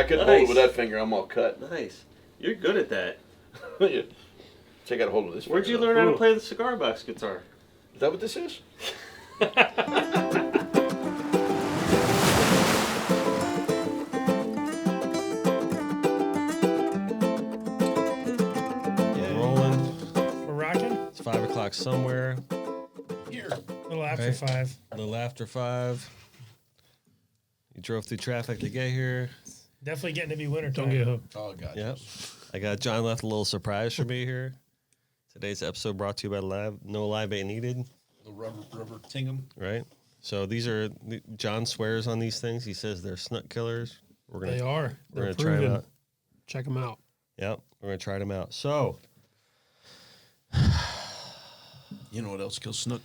I couldn't hold it with that finger. I'm all cut. Nice. You're good at that. Yeah. So I got to hold it with this Where'd you finger, learn how to play the cigar box guitar? Is that what this is? We're rocking. It's 5 o'clock somewhere. Here. A little after 5. A little after 5. You drove through traffic to get here. Definitely getting to be winter time. Don't get hooked. Oh, God. Yep. I got John left a little surprise for me here. Today's episode brought to you by No Live Bait Needed. The rubber tingum. Right. So these are, John swears on these things. He says they're snook killers. They are. We're They're going to try them proven. out. Check them out. Yep. We're going to try them out. So. You know what else kills snook?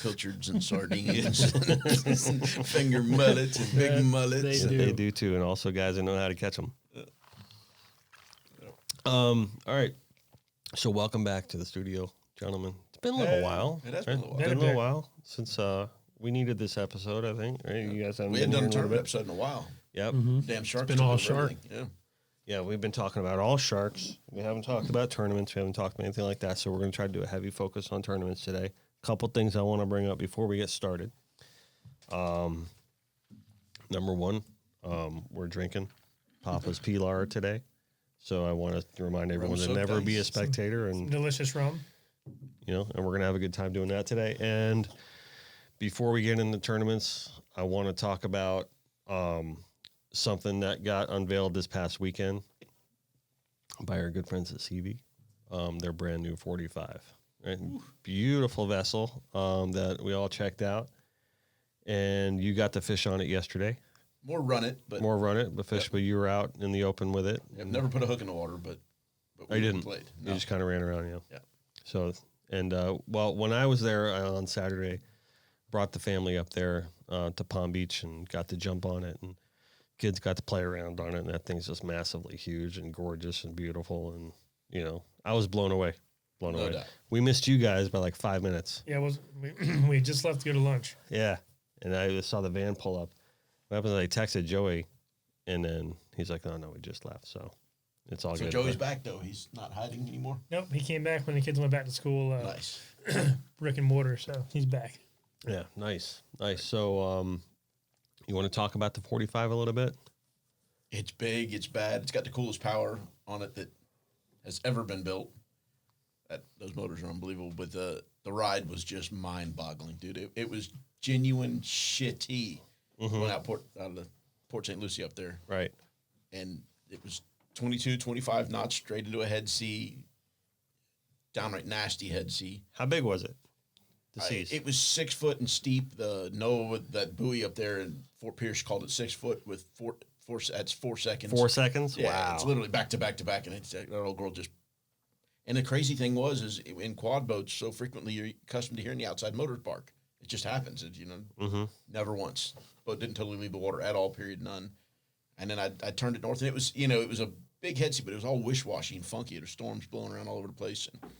Pilchards and sardines, finger mullets and big mullets. They do too, and also guys that know how to catch them. All right. So welcome back to the studio, gentlemen. It's been a little while. It has been a little while. Been a little while since we needed this episode, I think. Right? You guys haven't We been hadn't done a here tournament bit. episode in a while. Yep. Damn sharks. been all took over shark. everything. Yeah, we've been talking about all sharks. We haven't talked about tournaments. We haven't talked about anything like that. So we're going to try to do a heavy focus on tournaments today. Couple things I want to bring up before we get started. Number one, we're drinking Papa's Pilar today. So I want to remind everyone to soaked never be a ice. spectator, and Delicious rum. and we're going to have a good time doing that today. And before we get into tournaments, I want to talk about something that got unveiled this past weekend by our good friends at Sea Vee. Their brand new 45. Right? Beautiful vessel that we all checked out. And you got to fish on it yesterday. More run it, but But you were out in the open with it. I've never put a hook in the water, but I didn't. played. You just kind of ran around, yeah. Yeah. So, and when I was there on Saturday, brought the family up there to Palm Beach and got to jump on it, and kids got to play around on it, and that thing's just massively huge and gorgeous and beautiful, and I was blown away. No doubt. We missed you guys by like 5 minutes. Yeah, we just left to go to lunch. Yeah, and I just saw the van pull up. What happened is I texted Joey, and then he's like, "Oh no, we just left." So it's all So good. Joey's back though. He's not hiding anymore. Nope, he came back when the kids went back to school. Nice. Brick and mortar, so he's back. Yeah, nice. So, you want to talk about the 45 a little bit? It's big. It's bad. It's got the coolest power on it that has ever been built. Those motors are unbelievable, but the ride was just mind-boggling, dude. It was genuine shitty. Went out of the Port St. Lucie up there. Right. And it was 22, 25 knots straight into a head sea, downright nasty head sea. How big was it? The seas. It was 6 foot and steep. The NOAA, that buoy up there in Fort Pierce, called it 6 foot with that's 4 seconds. 4 seconds? Yeah, Wow. it's literally back to back to back, and it's that old girl just. And the crazy thing is in quad boats, so frequently you're accustomed to hearing the outside motor bark. It just happens. Never once. Boat didn't totally leave the water at all. Period. None. And then I turned it north, and it was it was a big head sea, but it was all wish-washy and funky. There were storms blowing around all over the place, and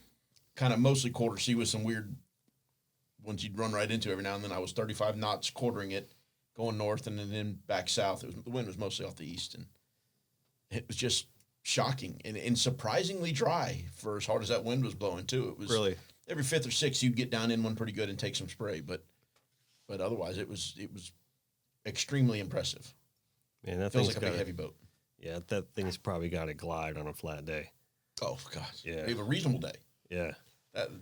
kind of mostly quarter sea with some weird ones you'd run right into every now and then. I was 35 knots quartering it, going north, and then back south. The wind was mostly off the east, and it was just shocking and surprisingly dry for as hard as that wind was blowing too. It was Really? Every fifth or sixth you'd get down in one pretty good and take some spray, but otherwise it was extremely impressive. Man, that Feels thing's like a big heavy boat. Yeah, that thing's probably got to glide on a flat day. Oh God, Yeah. We have a reasonable day. Yeah.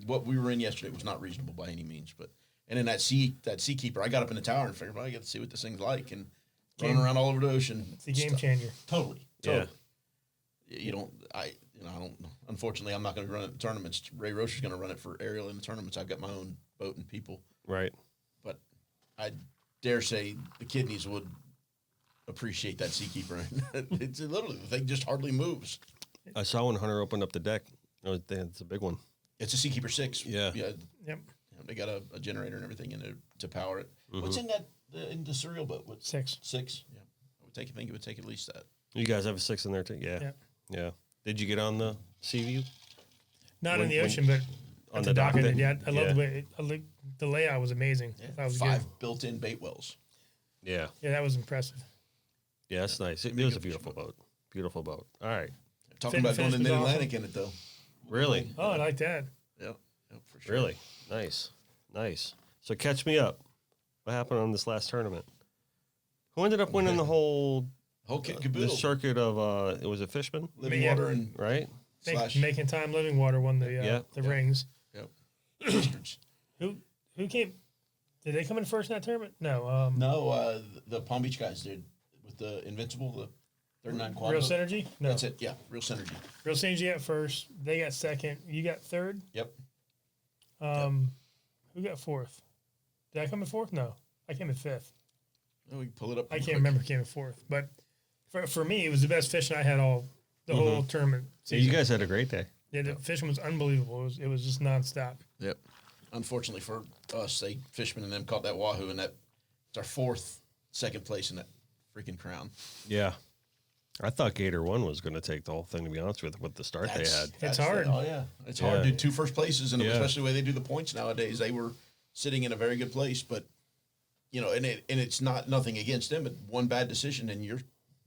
What we were in yesterday was not reasonable by any means, but and then that seakeeper, I got up in the tower and figured, well, I got to see what this thing's like, and running around all over the ocean. It's a game changer. Totally. Yeah. Unfortunately, I'm not going to run it in tournaments. Ray Rocher's going to run it for Ariel in the tournaments. I've got my own boat and people. Right. But I dare say the kidneys would appreciate that seakeeper. It's literally, the thing just hardly moves. I saw when Hunter opened up the deck. It's a big one. It's a Seakeeper 6. Yeah. Yep. They got a generator and everything in there to power it. What's in in the cereal boat? What, 6? 6? Yeah. I think it would take at least that. You guys have a 6 in there too? Yeah. Yeah. Did you get on the Sea Vee? Not in the ocean, but on the dock. Yeah, I love Yeah. the way the layout was amazing. Yeah. That was 5 good. built-in bait wells. Yeah. Yeah, that was impressive. Yeah, that's nice. It Big was a fishing beautiful boat. Beautiful boat. All right. Talking Fin- about going finish in was mid-Atlantic in it, though. Really? Oh, I like that. Yeah, for sure. Really? Nice. Nice. So catch me up. What happened on this last tournament? Who ended up winning the whole Whole kit the caboodle. circuit of it was a Fishman, Living Yeah. water and right? slash. Making Time Living Water won the Yeah. rings. Yep. Bastards. Who came? Did they come in first in that tournament? No. No, the Palm Beach guys did with the Invincible, the 39 quad. Real boat. Synergy? No. That's it. Yeah, Real Synergy. Real Synergy got first. They got second. You got third. Yep. Who got fourth? Did I come in fourth? No, I came in fifth. Oh, we can pull it up. I pretty can't quick. remember who came in fourth, but for me, it was the best fishing I had the whole tournament. Yeah, you guys had a great day. Yeah, the fishing was unbelievable. It was just nonstop. Yep. Unfortunately for us, they Fishman and them caught that wahoo, and it's our second place in that freaking crown. Yeah. I thought Gator 1 was going to take the whole thing, to be honest with the start they had. It's hard. Oh yeah, it's hard Yeah. to do 2 first places, and Yeah. especially the way they do the points nowadays. They were sitting in a very good place, but and it's not nothing against them, but one bad decision, and you're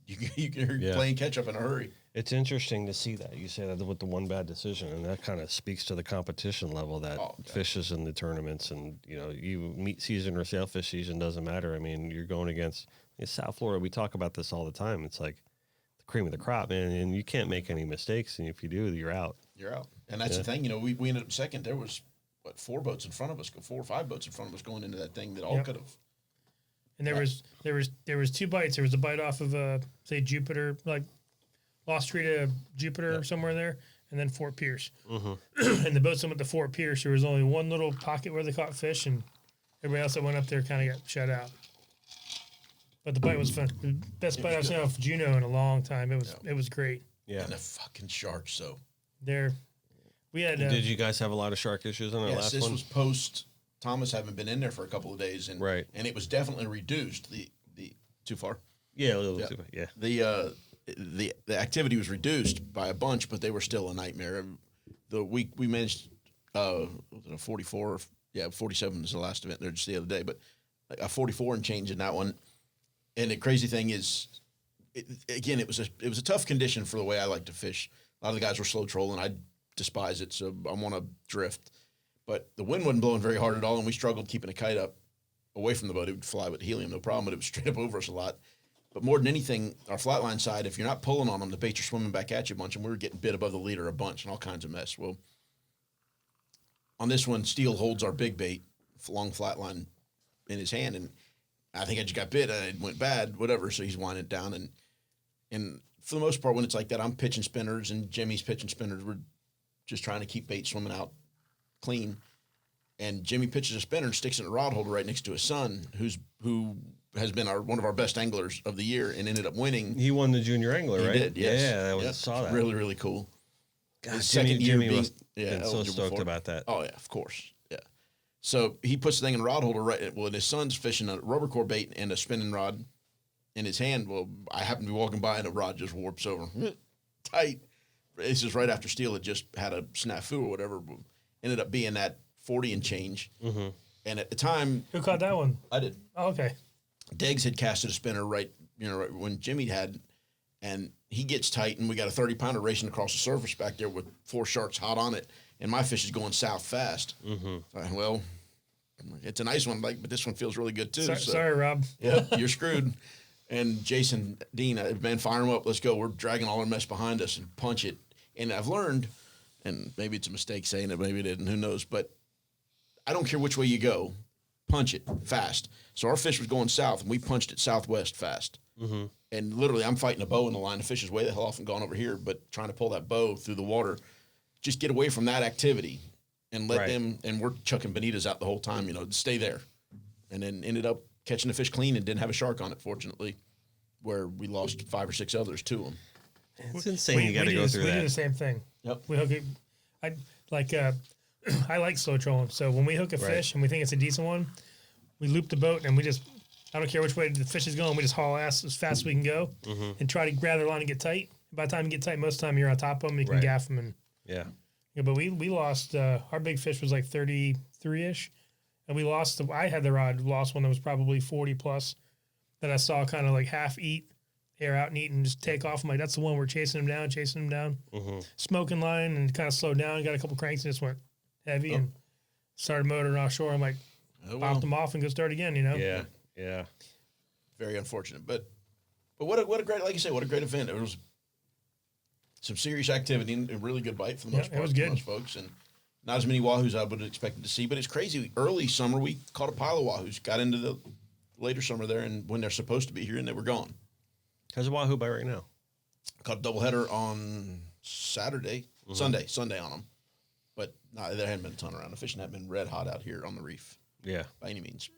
Yeah. playing catch up in a hurry. It's interesting to see that. You say that with the one bad decision, and that kind of speaks to the competition level that fishes in the tournaments. And, you meet season or sailfish season, doesn't matter. I mean, you're going against South Florida. We talk about this all the time. It's like the cream of the crop, man, and you can't make any mistakes. And if you do, you're out. You're out, and that's the thing. We ended up second. There was 4 boats in front of us, 4 or 5 boats in front of us going into that thing that all Yep. could have. And there was 2 bites. There was a bite off of say Jupiter, like Lost Street of Jupiter or somewhere there, and then Fort Pierce. And the boats that went to Fort Pierce, there was only one little pocket where they caught fish, and everybody else that went up there kind of got shut out. But the bite was fun. The best bite I've seen off Juneau in a long time. It was great. Yeah. And the fucking sharks. So We had Did you guys have a lot of shark issues on that yes, last this one? was post Thomas having been in there for a couple of days, and Right. and it was definitely reduced. The too far. Yeah, a little too bad. Yeah. The activity was reduced by a bunch, but they were still a nightmare. We managed was it a 44. Yeah, 47 was the last event there just the other day, but a 44 and change in that one. And the crazy thing is, it was a tough condition for the way I like to fish. A lot of the guys were slow trolling. I despise it, so I want to drift. But the wind wasn't blowing very hard at all, and we struggled keeping a kite up away from the boat. It would fly with helium, no problem, but it was straight up over us a lot. But more than anything, our flatline side, if you're not pulling on them, the baits are swimming back at you a bunch, and we were getting bit above the leader a bunch and all kinds of mess. Well, on this one, Steele holds our big bait, long flatline, in his hand, and I think I just got bit, and it went bad, whatever, so he's winding it down. And for the most part, when it's like that, I'm pitching spinners, and Jimmy's pitching spinners. We're just trying to keep bait swimming out clean. And Jimmy pitches a spinner and sticks it in a rod holder right next to his son, who has been one of our best anglers of the year and ended up winning. He won the junior angler, He right? did, yes. Yeah, I Yep. saw that. Really, really cool. God, His Jimmy, second year Jimmy being- must yeah, been so eligible stoked for it. about that. Oh, yeah, of course. Yeah. So he puts the thing in a rod holder right. Well, and his son's fishing a rubber core bait and a spinning rod in his hand. Well, I happen to be walking by and a rod just warps over. Tight. This is right after Steele had just had a snafu or whatever. Ended up being that 40 and change. Mm-hmm. And at the time, Who caught that one? I did. Oh, okay. Deggs had casted a spinner right when Jimmy had, and he gets tight, and we got a 30-pounder racing across the surface back there with 4 sharks hot on it, and my fish is going south fast. Mm-hmm. Well, it's a nice one, but this one feels really good too. Sorry, Rob. Yeah, you're screwed. And Jason Dean, man, fire him up. Let's go. We're dragging all our mess behind us and punch it. And I've learned, and maybe it's a mistake saying it, maybe it isn't, who knows, but I don't care which way you go, punch it fast. So our fish was going south, and we punched it southwest fast. Mm-hmm. And literally, I'm fighting a bow in the line. The fish is way the hell off and gone over here, but trying to pull that bow through the water. Just get away from that activity and let them, and we're chucking bonitas out the whole time, stay there. And then ended up catching the fish clean and didn't have a shark on it, fortunately, where we lost 5 or 6 others to them. It's insane you got to go through We do the that. same thing. Yep. We hook it. I like slow trolling. So when we hook a fish and we think it's a decent one, we loop the boat and I don't care which way the fish is going, we just haul ass as fast as we can go and try to grab their line and get tight. By the time you get tight, most of the time you're on top of them, you can gaff them. And Yeah. but we lost, our big fish was like 33-ish. And we lost, I had the rod, lost one that was probably 40 plus that I saw kind of like half eat air out and eat and just take off. I'm like, that's the one we're chasing him down. Smoking line and kind of slowed down. Got a couple cranks and just went heavy and started motoring offshore. I'm like, popped them off and go start again. You know? Yeah. Very unfortunate, but what a great, like you say, what a great event. It was some serious activity and a really good bite for the most part. It was for good. most folks, and not as many wahoos I would have expected to see. But it's crazy. Early summer, we caught a pile of wahoos. Got into the later summer there, and when they're supposed to be here, and they were gone. How's the wahoo bite right now? Caught a doubleheader on Saturday, Sunday on them. But no, there hadn't been a ton around. The fishing hadn't been red hot out here on the reef. Yeah. By any means.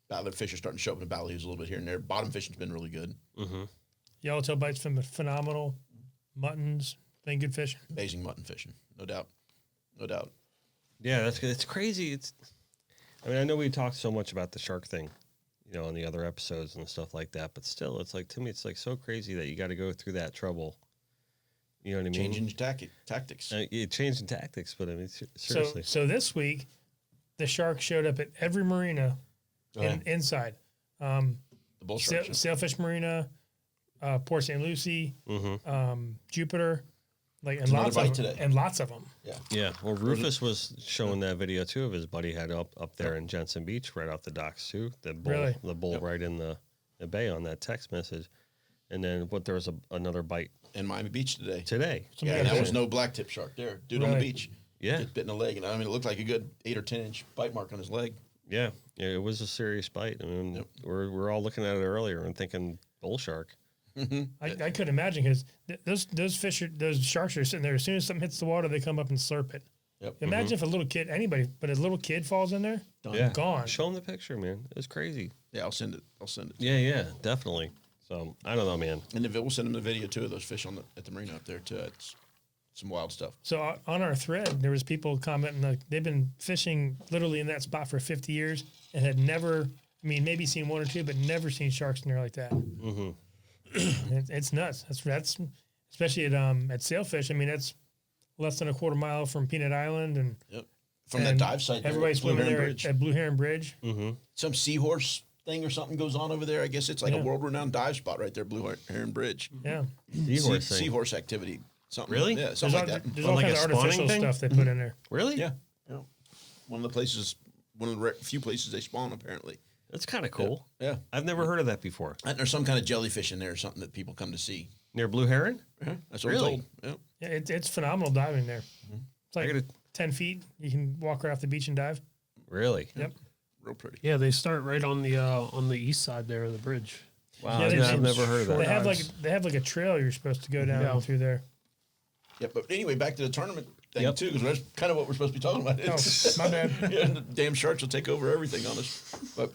The fish are starting to show up in the ballyhoos a little bit here and there. Bottom fishing's been really good. Yellowtail bites been phenomenal. Muttons, been good fishing. Amazing mutton fishing, no doubt. Yeah, it's crazy. I know we talked so much about the shark thing, on the other episodes and stuff like that, but still, it's like, to me, it's like so crazy that you got to go through that trouble. You know what I mean? Changing tactics. Changing tactics, but I mean, seriously. So this week, the shark showed up at every marina inside. The bull shark. Sailfish Marina, Port St. Lucie, Jupiter, and Another lots bite of them, today. and lots of them. Yeah. Well, Rufus was showing that video too of his buddy had up there in Jensen Beach, right off the docks too. The bull right in the bay on that text message, and then there was another bite in Miami Beach today. Somebody And got that was no black tip shark there. Dude on the beach. Yeah. Get bit in the leg, and it looked like a good 8 or 10 inch bite mark on his leg. Yeah, it was a serious bite. I mean, we're all looking at it earlier and thinking bull shark. I could imagine because those sharks are sitting there. As soon as something hits the water, they come up and slurp it. Yep. Imagine if a little kid, a little kid falls in there, gone. Show them the picture, man. It's crazy. Yeah, I'll send it. Yeah, definitely. So I don't know, man. And then we'll send them the video too of those fish at the marina up there too. It's some wild stuff. So on our thread, there was people commenting they've been fishing literally in that spot for 50 years and had never, maybe seen one or two, but never seen sharks in there like that. It's nuts. That's especially at Sailfish. That's less than a quarter mile from Peanut Island and from that dive site. Everybody's swimming there at Blue Heron Bridge. Some seahorse thing or something goes on over there. I guess it's like a world-renowned dive spot right there, Blue Heron Bridge. Yeah, seahorse activity. Something. Really? Yeah, something like that. There's all kinds of artificial stuff they put in there. Really? Yeah. One of the few places they spawn apparently. That's kind of cool. Yeah. I've never heard of that before. And there's some kind of jellyfish in there or something that people come to see. Near Blue Heron? That's what Really? I'm told. Yeah. It's phenomenal diving there. It's like 10 feet. You can walk right off the beach and dive. Really? Yep. Real pretty. Yeah, they start right on the east side there of the bridge. Wow, Yeah, I've never heard of that. They have a trail you're supposed to go down through there. Yeah, but anyway, back to the tournament thing too, because that's kind of what we're supposed to be talking about. Oh, my bad. The damn sharks will take over everything on us. But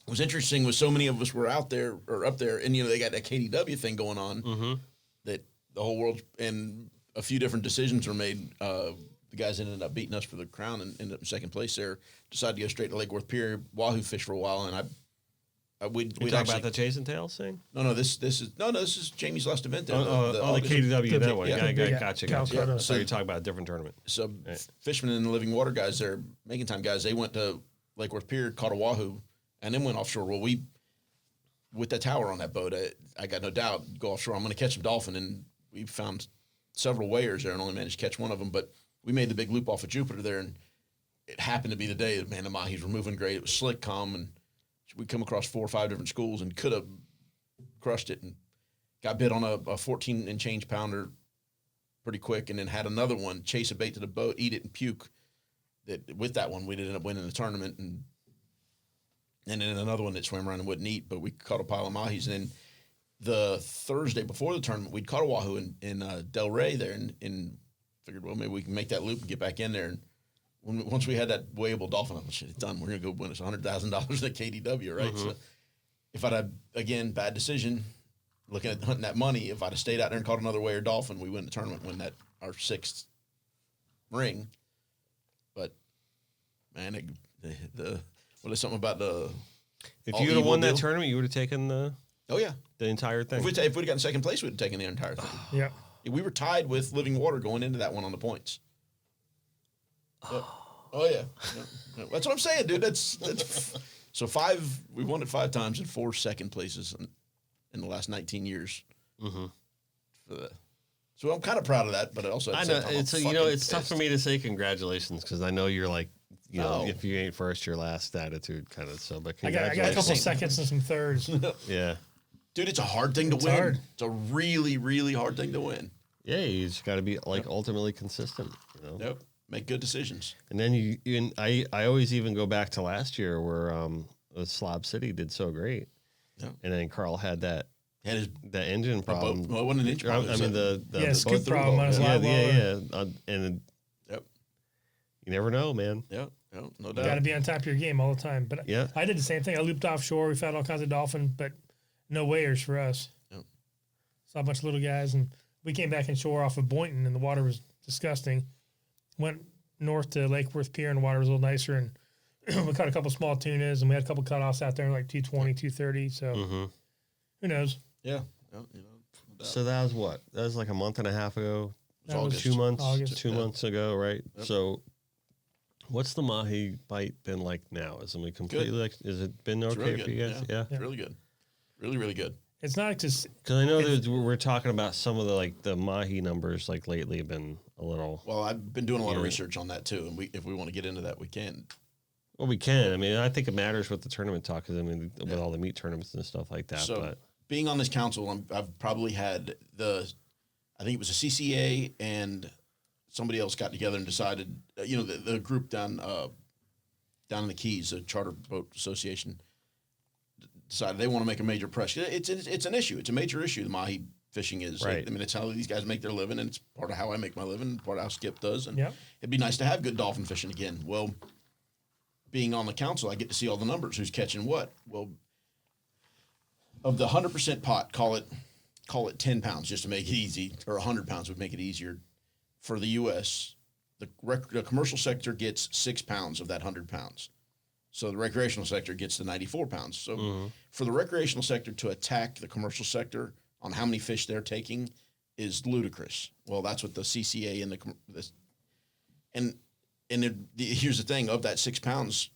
what was interesting was so many of us were out there or up there, and they got that KDW thing going on that the whole world and a few different decisions were made. The guys ended up beating us for the crown and ended up in second place there. Decided to go straight to Lake Worth Pier, wahoo fish for a while, and we'd talk about the Chase and Tails thing? No, this is Jamie's last event there. The KDW, that one. Yeah. Gotcha. Calcutta. So you're talking about a different tournament. So fishermen and the living water guys there, making time guys, they went to Lake Worth Pier, caught a wahoo, and then went offshore. Well, with that tower on that boat, I got no doubt, go offshore, I'm going to catch some dolphin, and we found several weirs there and only managed to catch one of them, but we made the big loop off of Jupiter there, and it happened to be the day that, the mahis were moving great. It was slick, calm, and we come across 4 or 5 different schools and could have crushed it and got bit on a 14 and change pounder pretty quick, and then had another one chase a bait to the boat, eat it, and puke. That with that one, we ended up winning the tournament, and then another one that swam around and wouldn't eat, but we caught a pile of mahis. And then the Thursday before the tournament, we'd caught a wahoo in Delray there, and figured, well, maybe we can make that loop and get back in there. And once we had that weighable dolphin, I'm like, shit, it's done. We're going to go win us $100,000 at KDW, right? So if I'd had, again, bad decision, looking at hunting that money, if I'd have stayed out there and caught another whale dolphin, we win the tournament, win our 6th ring. But, man, there's something about the... If you would have won that tournament, you would have taken the entire thing. If we'd gotten second place, we'd have taken the entire thing. Yeah. We were tied with Living Water going into that one on the points. Oh yeah. That's what I'm saying, dude. That's so 5. We won it 5 times and 4 second places in the last 19 years. Mm-hmm. So I'm kind of proud of that, but also I know it's it's tough for me to say congratulations because I know you're like if you ain't first, you're last attitude kind of. So, but I got a congratulations. couple seconds and some thirds. Yeah, dude, it's a hard thing to win. Hard. It's a really, really hard thing to win. yeah, you just got to be like ultimately consistent. Yep, make good decisions. And then I always even go back to last year where Slob City did so great. Yep. And then Carl had that Had the engine problem. well, it wasn't an engine problem. I mean the scoop through problem boat. on his yeah, live well. and Yep. you never know, man. Yep. No You doubt. got to be on top of your game all the time. But Yeah. I did the same thing. I looped offshore. We found all kinds of dolphin, but no weighers for us. Yep. Saw a bunch of little guys, and we came back inshore off of Boynton, and the water was disgusting. Went north to Lake Worth Pier, and the water was a little nicer, and we caught a couple small tunas, and we had a couple cutoffs out there, like 220, 230. So who knows? Yeah. No doubt. So that was what? That was like a month and a half ago. It was August. 2 months. August. 2 months ago, right? Yep. So what's the mahi bite been like now? Is it completely like? Is it been okay really for good. you guys? Yeah. It's really good. Really, really good. It's not just Because I know we're talking about some of the mahi numbers like lately have been a little. Well, I've been doing a lot of research on that too, and if we want to get into that, we can. Well, we can. I mean, I think it matters with the tournament talk because I mean, with all the meat tournaments and stuff like that. So, but being on this council, I've probably had I think it was a CCA and somebody else got together and decided, the group down in the Keys, the Charter Boat Association, decided they want to make a major press. It's an issue. It's a major issue. The mahi fishing is. Right. I mean, it's how these guys make their living, and it's part of how I make my living, part of how Skip does. And Yep. it'd be nice to have good dolphin fishing again. Well, being on the council, I get to see all the numbers, who's catching what. Well, of the 100% pot, call it 10 pounds just to make it easy, or 100 pounds would make it easier. For the U.S., the commercial sector gets 6 pounds of that 100 pounds. So the recreational sector gets the 94 pounds. So for the recreational sector to attack the commercial sector on how many fish they're taking is ludicrous. Well, that's what the CCA and here's the thing: of that 6 pounds,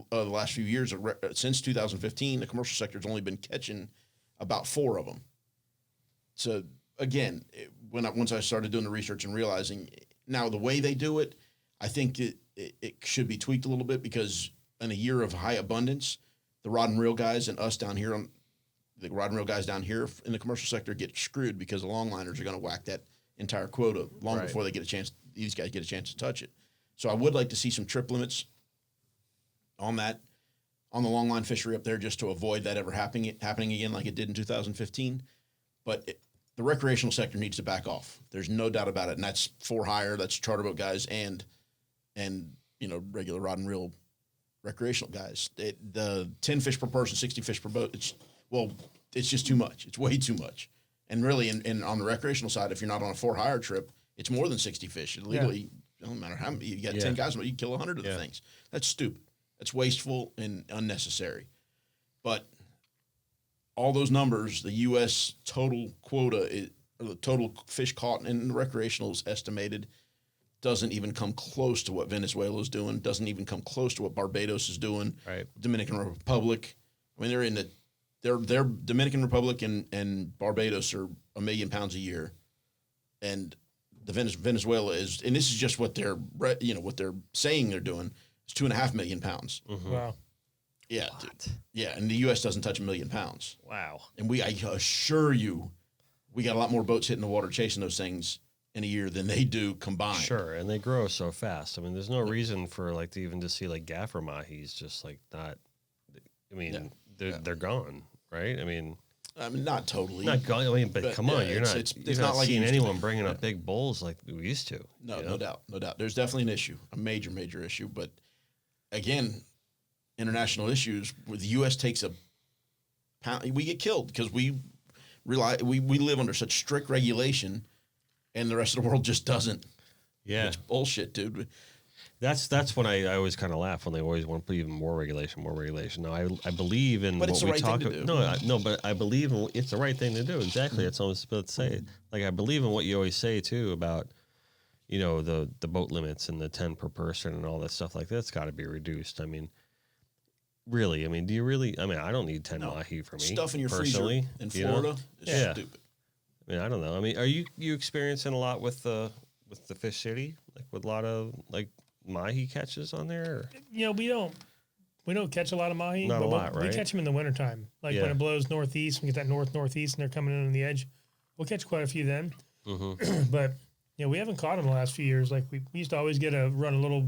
the last few years, since 2015, the commercial sector has only been catching about 4 of them. So again, once I started doing the research and realizing now the way they do it, I think it should be tweaked a little bit, because in a year of high abundance, the rod and reel guys and us down here the rod and reel guys down here in the commercial sector get screwed because the longliners are going to whack that entire quota long before they get a chance. These guys get a chance to touch it. So I would like to see some trip limits on the longline fishery up there, just to avoid that ever happening again like it did in 2015. But the recreational sector needs to back off. There's no doubt about it, and that's for hire. That's charter boat guys and regular rod and reel recreational guys. The 10 fish per person, 60 fish per boat. It's just too much. It's way too much. And really, on the recreational side, if you're not on a for hire trip, it's more than 60 fish. Legally, it doesn't matter how many. You got 10 guys, you can kill 100 of the things. That's stupid. That's wasteful and unnecessary. But all those numbers, the U.S. total quota, or the total fish caught in the recreational is estimated, doesn't even come close to what Venezuela is doing, doesn't even come close to what Barbados is doing, right. Dominican Republic. I mean, they're Dominican Republic and Barbados are 1 million pounds a year. And the Venezuela is, and this is just what what they're saying they're doing, is 2.5 million pounds. Mm-hmm. Wow. Yeah. Yeah. And the U.S. doesn't touch 1 million pounds. Wow. And I assure you, we got a lot more boats hitting the water chasing those things in a year than they do combined. Sure. And they grow so fast. I mean, there's no reason for to see like gaffer mahis just like not, I mean, they're gone, right? I mean, not totally. Not gone. I mean, but come on, you're it's not like seeing it used to anyone be. bringing up big bulls like we used to. No, no doubt. There's definitely an issue, a major, major issue. But again, international issues, where the U.S. takes a pound, we get killed because we live under such strict regulation, and the rest of the world just doesn't. Yeah, it's bullshit, dude. That's when I always kind of laugh when they always want to put even more regulation. No, I believe in but what it's the we right talk thing to about. do. No, but I believe in it's the right thing to do. Exactly. That's almost about to say. Like I believe in what you always say too about, the boat limits and the 10 per person and all that stuff like that's got to be reduced. I mean, Really, I mean, do you really? I mean, I don't need 10 mahi for me. Stuff in your personally, freezer in Florida is stupid. I mean, I don't know. I mean, are you experiencing a lot with the Fish City, like with a lot of like mahi catches on there? Or? You know, we don't catch a lot of mahi. Not a lot, right? We catch them in the wintertime. Like when it blows northeast, we get that northeast, and they're coming in on the edge. We'll catch quite a few then. Mm-hmm. But we haven't caught them the last few years. Like we used to always run a little,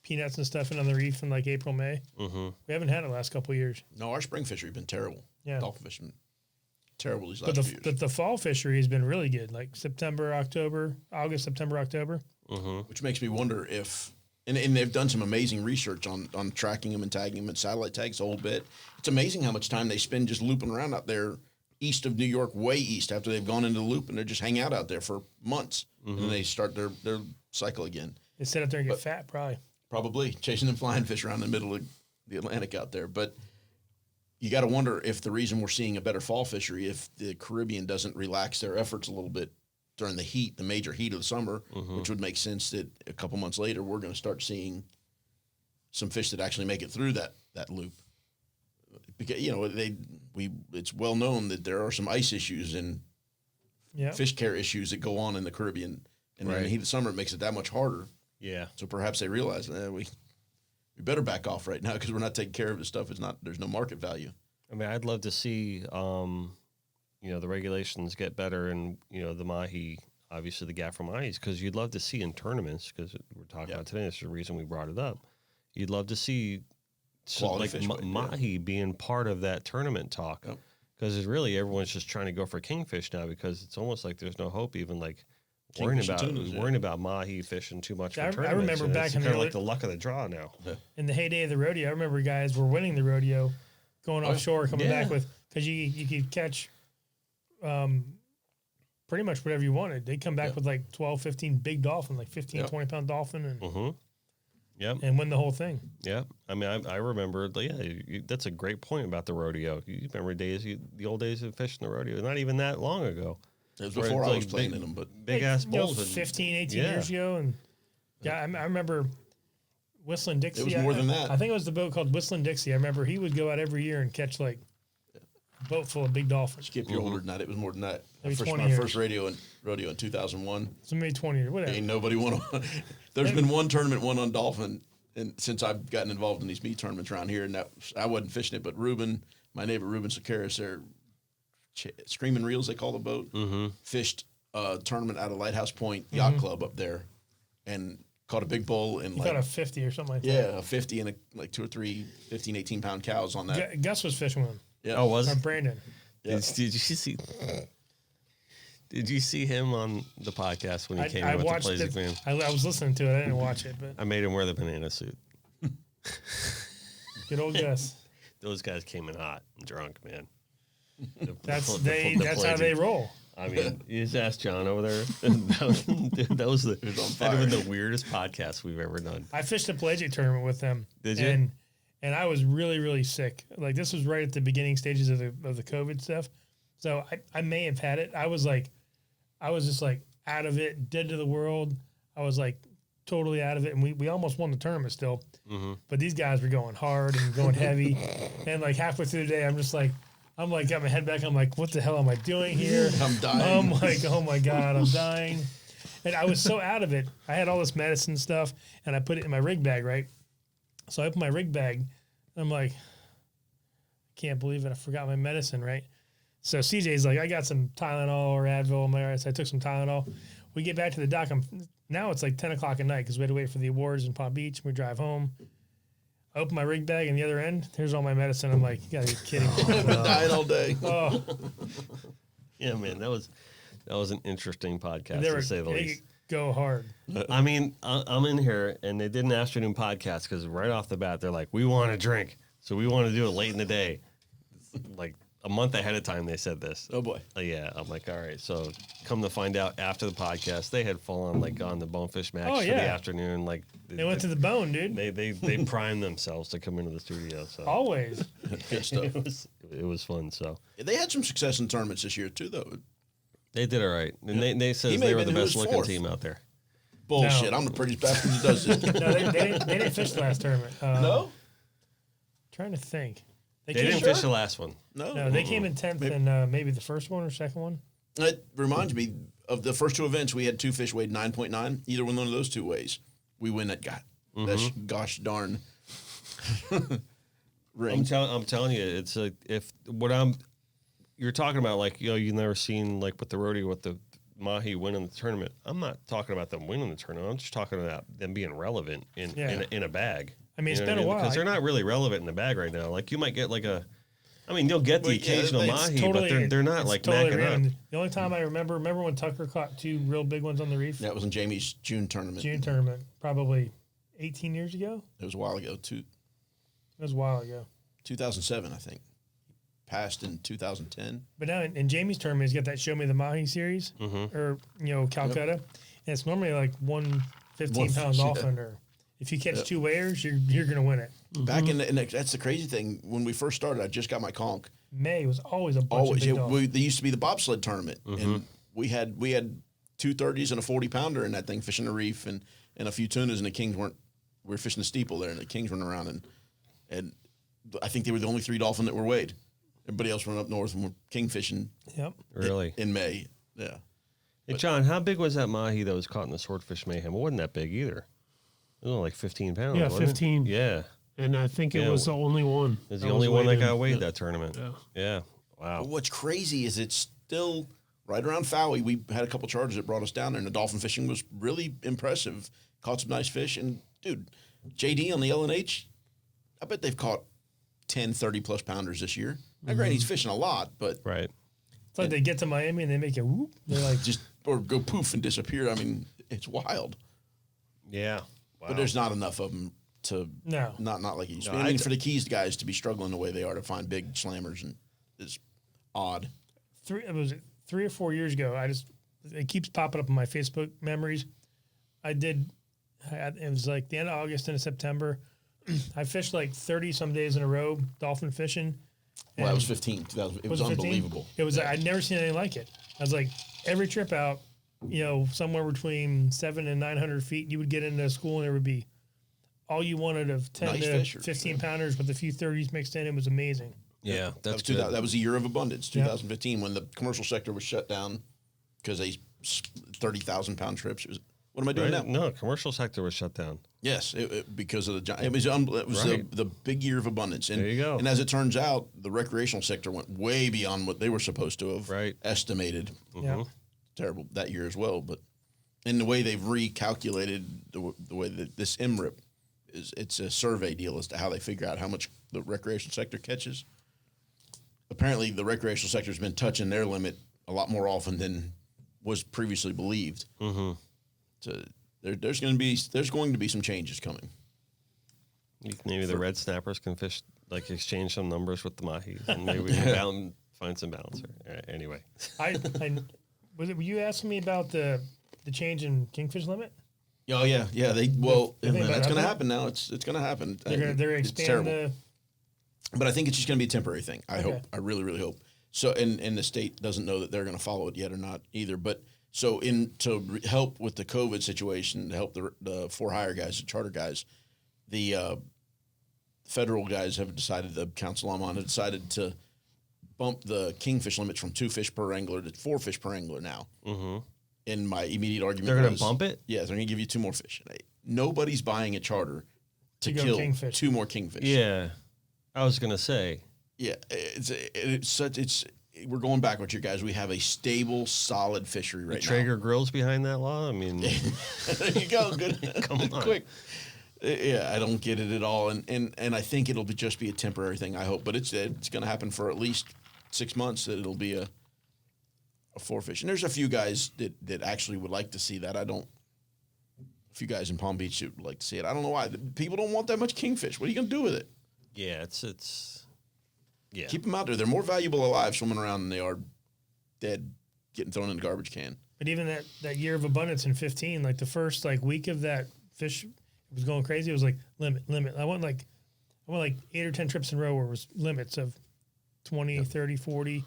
peanuts and stuff in on the reef in like April, May. Mm-hmm. We haven't had it the last couple of years. No, our spring fishery has been terrible. Yeah. Dolphin fishing, terrible these last few years. But the fall fishery has been really good. Like August, September, October. Mm-hmm. Which makes me wonder if, and they've done some amazing research on tracking them and tagging them and satellite tags a whole bit. It's amazing how much time they spend just looping around out there east of New York, way east, after they've gone into the loop, and they just hang out there for months. And then they start their cycle again. They sit out there and get fat, probably. Probably chasing them flying fish around the middle of the Atlantic out there. But you got to wonder if the reason we're seeing a better fall fishery, if the Caribbean doesn't relax their efforts a little bit during the major heat of the summer, which would make sense that a couple months later we're going to start seeing some fish that actually make it through that loop. Because it's well known that there are some ice issues and fish care issues that go on in the Caribbean, and in the heat of the summer it makes it that much harder. Yeah. So perhaps they realize we better back off right now because we're not taking care of this stuff. There's no market value. I mean, I'd love to see, the regulations get better and, the mahi, obviously the gap for mahis, because you'd love to see in tournaments, because we're talking about today, that's the reason we brought it up. You'd love to see mahi being part of that tournament talk, because really everyone's just trying to go for kingfish now, because it's almost like there's no hope even like worrying about mahi fishing too much. I for tournaments. remember back in kind of like the luck of the draw now. In the heyday of the rodeo, I remember guys were winning the rodeo, going offshore, coming back with, because you could catch pretty much whatever you wanted. They'd come back with like 12, 15 big dolphin, like 15, 20-pound dolphin, and win the whole thing. Yeah. I mean, I remember, that's a great point about the rodeo. You remember the old days of fishing the rodeo. Not even that long ago. It was before I was playing in them, but big-ass bulls. 15, 18 years ago. And I remember Whistling Dixie. It was more than that. I think it was the boat called Whistling Dixie. I remember he would go out every year and catch like a boat full of big dolphins. Skip, you're older than that. It was more than that. Maybe 20 my years. first rodeo in 2001. So maybe 20 or whatever. Ain't nobody won. There's been one tournament won on dolphin, and since I've gotten involved in these meat tournaments around here, and I wasn't fishing it, but my neighbor Ruben Sakaris, they're Screaming Reels, they call the boat, fished a tournament out of Lighthouse Point Yacht Club up there, and caught a big bull and Caught a 50 or something like that. Yeah, a 50 and like 2 or 3 15, 18-pound cows on that. Gus was fishing with him. Yeah. Oh, was Or it? Brandon. Yeah. Did you see him on the podcast when he came I with the watched Plays it. Game? I was listening to it. I didn't watch it, but I made him wear the banana suit. good old Gus. Those guys came in hot and drunk, man. That's the how they roll. I mean, you just ask John over there. that was the weirdest podcast we've ever done. I fished a pelagic tournament with them. Did you? And I was really, really sick. Like this was right at the beginning stages of the COVID stuff. So I may have had it. I was just like out of it, dead to the world. I was like totally out of it. And we almost won the tournament still. Mm-hmm. But these guys were going hard and going heavy. And like halfway through the day, I'm like, got my head back. I'm like, what the hell am I doing here? I'm dying. I'm like, oh my God, I'm dying. And I was so out of it. I had all this medicine stuff and I put it in my rig bag, right? So I opened my rig bag and I'm like, I can't believe it. I forgot my medicine, right? So CJ's like, I got some Tylenol or Advil. I'm like, all right. So I took some Tylenol. We get back to the dock. Now it's like 10 o'clock at night because we had to wait for the awards in Palm Beach. We drive home. I open my rig bag, and the other end, here's all my medicine. I'm like, you gotta be kidding me. I've been dying all day. Oh, Yeah, man, that was an interesting podcast to say the least. Go hard. I mean, I'm in here, and they did an afternoon podcast because right off the bat, they're like, we want to drink, so we want to do it late in the day. Like a month ahead of time, they said this. Oh boy. Yeah, I'm like, all right. So come to find out, after the podcast, they had full on like gone the Bonefish match for the afternoon. Like They went to the bone, dude. They primed themselves to come into the studio. So Always. Good stuff. it was fun. So They had some success in tournaments this year too, though. they did all right, and they said He may they have were the been best looking fourth. team out there. Bullshit. No. I'm the prettiest bastard that does this. No, they didn't fish the last tournament. No? Trying to think. They came, didn't fish the last one. No, they came in 10th and maybe the first one or second one. It reminds me of the first two events. We had two fish weighed 9.9. Either one of those two ways, we win that guy. That's gosh darn ring. I'm telling you, it's like you're talking about, like, you've never seen, like, with the rodeo with the mahi winning the tournament. I'm not talking about them winning the tournament. I'm just talking about them being relevant in a bag. I mean, it's been a while because they're not really relevant in the bag right now. Like, you might get you'll get the occasional mahi, but they're not like totally macking random. up. The only time I remember when Tucker caught two real big ones on the reef. That was in Jamie's June tournament. Probably 18 years ago. It was a while ago. It was a while ago. 2007, I think. Passed in 2010. But now in Jamie's tournament, he's got that Show Me the Mahi series, or Calcutta, and it's normally like 15-pound dolphin. Or if you catch two weighers, you're gonna win it. Back in that's the crazy thing. When we first started, I just got my conch. May was always a bunch of big dolphins. There used to be the bobsled tournament, and we had 2 30s and a 40-pounder in that thing fishing the reef, and a few tunas, and the kings weren't. We were fishing the steeple there, and the kings running around, and I think they were the only 3 dolphin that were weighed. Everybody else went up north and were king fishing. Yep. Really? In May. Yeah. Hey, John, how big was that mahi that was caught in the Swordfish Mayhem? It wasn't that big either. It was only like 15 pounds. Yeah, wasn't 15. It? Yeah. And I think it was the only one. It was the only one that got weighed that tournament. Yeah. Yeah. Wow. But what's crazy is it's still right around Fowey. We had a couple charters that brought us down there, and the dolphin fishing was really impressive. Caught some nice fish. And, dude, JD on the LNH, I bet they've caught 10, 30-plus pounders this year. Now, granted, he's fishing a lot, but... Right. It's like they get to Miami and they make it whoop. They're like... or go poof and disappear. I mean, it's wild. Yeah. Wow. But there's not enough of them to... No. Not like it used to No, be. I mean, for the Keys guys to be struggling the way they are to find big slammers and is odd. 3 or 4 years ago, it keeps popping up in my Facebook memories. It was like the end of August into September. I fished like 30 some days in a row, dolphin fishing. Well, that was 15. It was 15? unbelievable. It was. I'd never seen anything like it. I was like, every trip out, somewhere between 700 and 900 feet, you would get into school and there would be all you wanted of 10 Nice to fishers, 15 pounders with a few 30s mixed in. It was amazing. Yeah. That was a year of abundance, 2015, when the commercial sector was shut down because they 30,000-pound trips. What am I doing now? No, commercial sector was shut down. Yes, because of it was the big year of abundance. And, There you go. And as it turns out, the recreational sector went way beyond what they were supposed to have estimated. Yeah. Terrible that year as well. But in the way they've recalculated the way that this MRIP it's a survey deal as to how they figure out how much the recreational sector catches. Apparently, the recreational sector has been touching their limit a lot more often than was previously believed. Mm-hmm. So there's going to be some changes coming. Maybe the red snappers can fish, like, exchange some numbers with the mahi, and maybe we can find some balance. Anyway, were you asking me about the change in kingfish limit? Oh yeah. That's going to happen now. It's going to happen. They're going to expand the. But I think it's just going to be a temporary thing. I hope. I really, really hope. So, and the state doesn't know that they're going to follow it yet or not either. But so to help with the COVID situation, to help the for-hire guys, the charter guys, the federal guys have decided, the council I'm on, have decided to bump the kingfish limit from 2 fish per angler to 4 fish per angler now. Mm-hmm. And my immediate argument they're going to bump it? Yeah, they're going to give you 2 more fish. Nobody's buying a charter to kill kingfish. 2 more kingfish. Yeah, I was going to say. Yeah, we're going backwards here, guys. We have a stable, solid fishery right now. Traeger grills behind that law? I mean. There you go. Good. Come on. Quick. Yeah, I don't get it at all. And I think it'll just be a temporary thing, I hope. But it's going to happen for at least 6 months that it'll be a 4 fish. And there's a few guys that actually would like to see that. A few guys in Palm Beach would like to see it. I don't know why. People don't want that much kingfish. What are you going to do with it? Yeah, it's yeah. Keep them out there. They're more valuable alive swimming around than they are dead, getting thrown in the garbage can. But even that year of abundance in 15, like the first week of that fish, it was going crazy. It was like limit. I went like 8 or 10 trips in a row where it was limits of 20, 30, 40.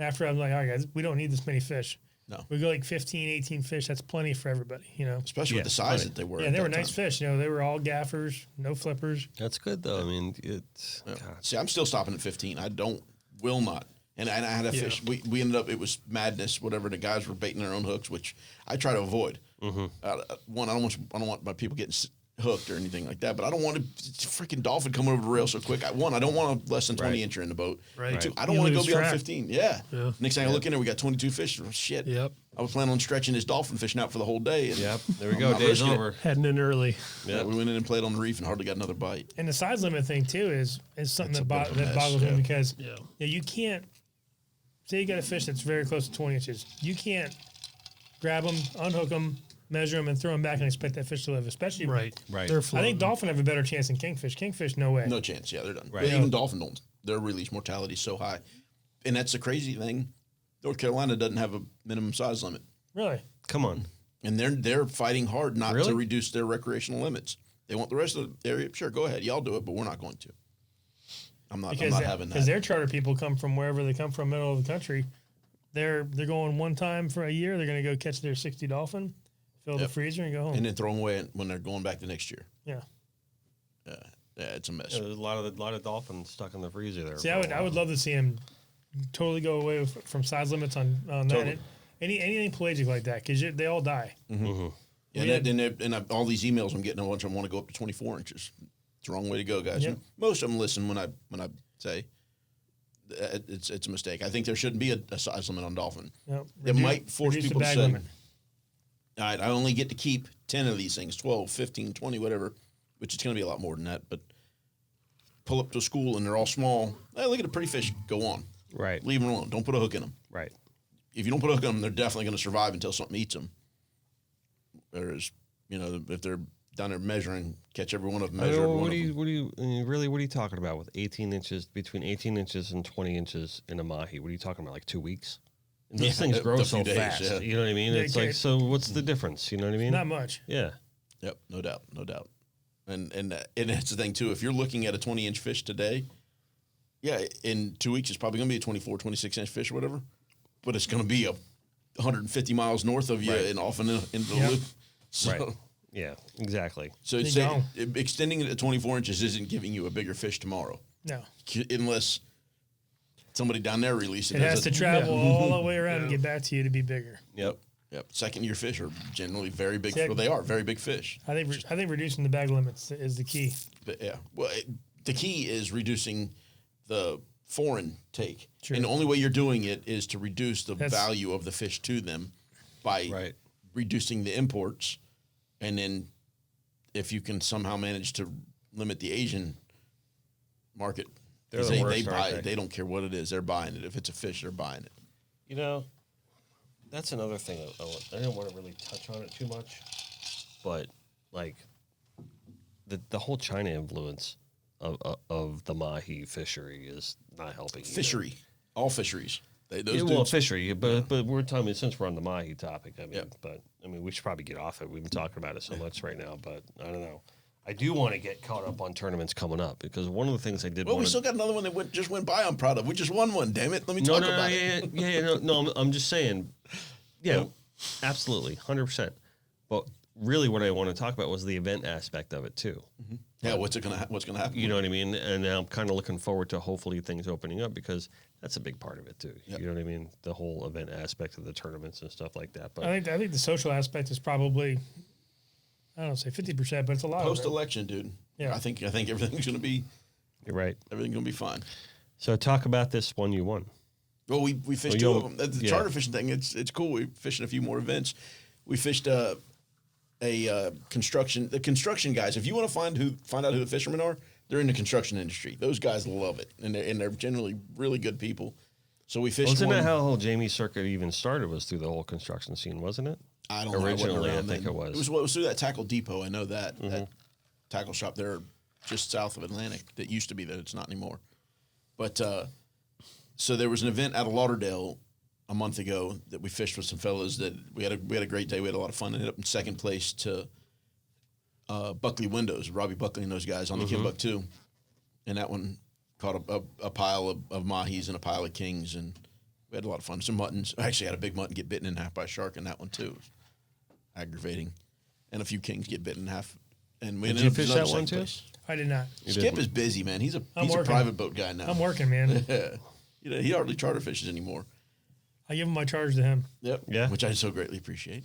After I'm like, all right, guys, we don't need this many fish. No. We go like 15, 18 fish. That's plenty for everybody, Especially with the size that they were. Yeah, at they were that nice time. fish. They were all gaffers, no flippers. That's good though. I mean, it's Yeah. God. See, I'm still stopping at 15. Will not. And I had a fish. We ended up, it was madness, whatever. The guys were baiting their own hooks, which I try to avoid. One, I don't want my people getting hooked or anything like that, but I don't want a freaking dolphin coming over the rail so quick. I don't want a less than 20 incher in the boat. Right. Two, I don't You want to go lose beyond track. 15. Yeah. Yeah. Next thing I look in there, we got 22 fish. Oh, shit. Yep. I was planning on stretching this dolphin fishing out for the whole day. And Yep. There we I'm go. not Day's risking it. over. Heading in early. Yeah, we went in and played on the reef and hardly got another bite. And the size limit thing too is something That's a bit of a that mess, boggles me because Yeah. you can't say you got a fish that's very close to 20 inches. You can't grab them, unhook them, measure them, and throw them back and expect that fish to live. Especially Right. They're I floating. think dolphin have a better chance than kingfish. Kingfish, no way. No chance. Yeah, they're done. Right. But even dolphin don't. Their release mortality is so high. And that's the crazy thing. North Carolina doesn't have a minimum size limit. Really? Come on. And they're fighting hard not Really? to reduce their recreational limits. They want the rest of the area. Sure, go ahead. Y'all do it, but we're not going to. I'm not having Because that. their charter people come from wherever they come from, middle of the country. They're going one time for a year. They're going to go catch their 60 dolphin, fill the Yep. freezer, and go home. And then throw them away when they're going back the next year. Yeah. Yeah, it's a mess. Yeah, there's a lot of dolphins stuck in the freezer there. See, for a I while. would love to see him totally go away from size limits on that. Totally. Anything pelagic like that, because they all die. And all these emails I'm getting, a bunch of them want to go up to 24 inches. It's the wrong way to go, guys. Yep. Most of them listen when I say it's a mistake. I think there shouldn't be a size limit on dolphin. No, It might force reduce the people to bag say, limit. all right, I only get to keep 10 of these things, 12, 15, 20, whatever, which is going to be a lot more than that. But pull up to school and they're all small. Hey, look at a pretty fish. Go on. Right. Leave them alone. Don't put a hook in them. Right. If you don't put a hook in them, they're definitely going to survive until something eats them. Whereas, if they're down there measuring, catch every one of them, I measure know, every one what of do you them. what are you talking about with 18 inches, between 18 inches and 20 inches in a mahi? What are you talking about, like 2 weeks? And those Yeah, things grow a so few days, fast. yeah. You know what I mean? Yeah, It's like, so what's the difference? You know what I mean? Not much. Yeah. Yep, no doubt. And that's the thing, too. If you're looking at a 20-inch fish today, yeah, in 2 weeks, it's probably going to be a 24, 26-inch fish or whatever. But it's going to be 150 miles north of you Right. and off into the Yep. loop. So, Right. Yeah, exactly. So There it's you go. extending it to 24 inches isn't giving you a bigger fish tomorrow, No. unless somebody down there releases It has to travel all the way around and get back to you to be bigger. Yep. Yep. Second-year fish are generally very big. See, Well, they are very big fish. I think reducing the bag limits is the key. But yeah. Well, the key is reducing the foreign take, Sure. and the only way you're doing it is to reduce the That's- value of the fish to them by Right. reducing the imports, and then if you can somehow manage to limit the Asian market, They're 'cause the they worst, buy aren't it. they? They don't care what it is. They're buying it. If it's a fish, they're buying it. You know, that's another thing. I didn't want to really touch on it too much, but like the whole China influence of the mahi fishery is not helping. either. Fishery, all fisheries. Those Yeah, well, dudes- fishery, but we're talking since we're on the mahi topic. I mean, Yep. but I mean, we should probably get off it. We've been talking about it so much right now, but I don't know. I do want to get caught up on tournaments coming up because one of the things I did. Well, we want still got another one that just went by. I'm proud of. We just won one. Damn it! Let me talk about it. no. I'm just saying. Yeah, absolutely, 100%. But really, what I want to talk about was the event aspect of it too. Yeah, what's gonna happen? You know what I mean? And now I'm kind of looking forward to hopefully things opening up because that's a big part of it too. Yep. You know what I mean? The whole event aspect of the tournaments and stuff like that. But I think the social aspect is probably, I don't say 50%, but it's a lot. Post of it. election, dude. Yeah. I think everything's gonna be you're gonna be fine. So talk about this one you won. Well, we fished Well, two of them. The yeah. charter fishing thing, it's cool. We fished a few more events. We fished a construction. The construction guys. If you want to find out who the fishermen are, they're in the construction industry. Those guys love it, and they're generally really good people. So we fished. Wasn't one, that how the whole Jamie circuit even started? Was through the whole construction scene, wasn't it? I don't know. Originally, I wasn't around think then. it was. It was through that tackle depot. I know that that tackle shop there, just south of Atlantic. That used to be there. It's not anymore. But so there was an event out of Lauderdale a month ago that we fished with some fellas. That we had a great day. We had a lot of fun. Ended up in second place to Buckley Windows, Robbie Buckley and those guys on the Timbuktu, and that one caught a pile of mahis and a pile of kings, and We had a lot of fun. Some muttons. I actually had a big mutton get bitten in half by a shark in that one too. It was aggravating. And a few kings get bitten in half. And we Did ended you up fish another that one second too? place. I did not. Skip is busy, man. He's a working. private boat guy now. I'm working, man. Yeah. He hardly charter fishes anymore. I give him my charge to him. Yep. Yeah. Which I so greatly appreciate.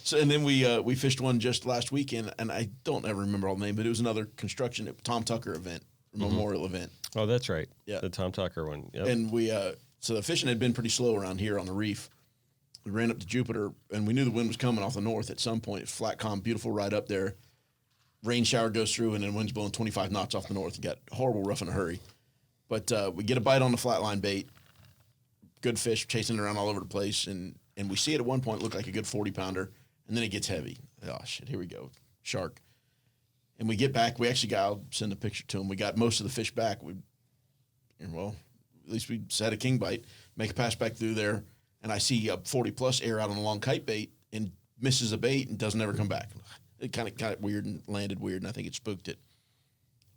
So and then we fished one just last weekend, and I don't ever remember all the name, but it was another construction Tom Tucker event, memorial event. Oh, that's right. Yeah. The Tom Tucker one. Yep. And we so the fishing had been pretty slow around here on the reef. We ran up to Jupiter, and we knew the wind was coming off the north at some point. Flat calm, beautiful ride up there. Rain shower goes through, and then wind's blowing 25 knots off the north. You got horrible rough in a hurry. But we get a bite on the flatline bait. Good fish chasing around all over the place, and we see it at one point look like a good 40-pounder, and then it gets heavy. Oh, shit, here we go. Shark. And we get back. We actually I'll send a picture to him. We got most of the fish back. Well, at least we had a king bite, make a pass back through there, and I see a 40-plus air out on a long kite bait and misses a bait and doesn't ever come back. It kind of got weird and landed weird, and I think it spooked it.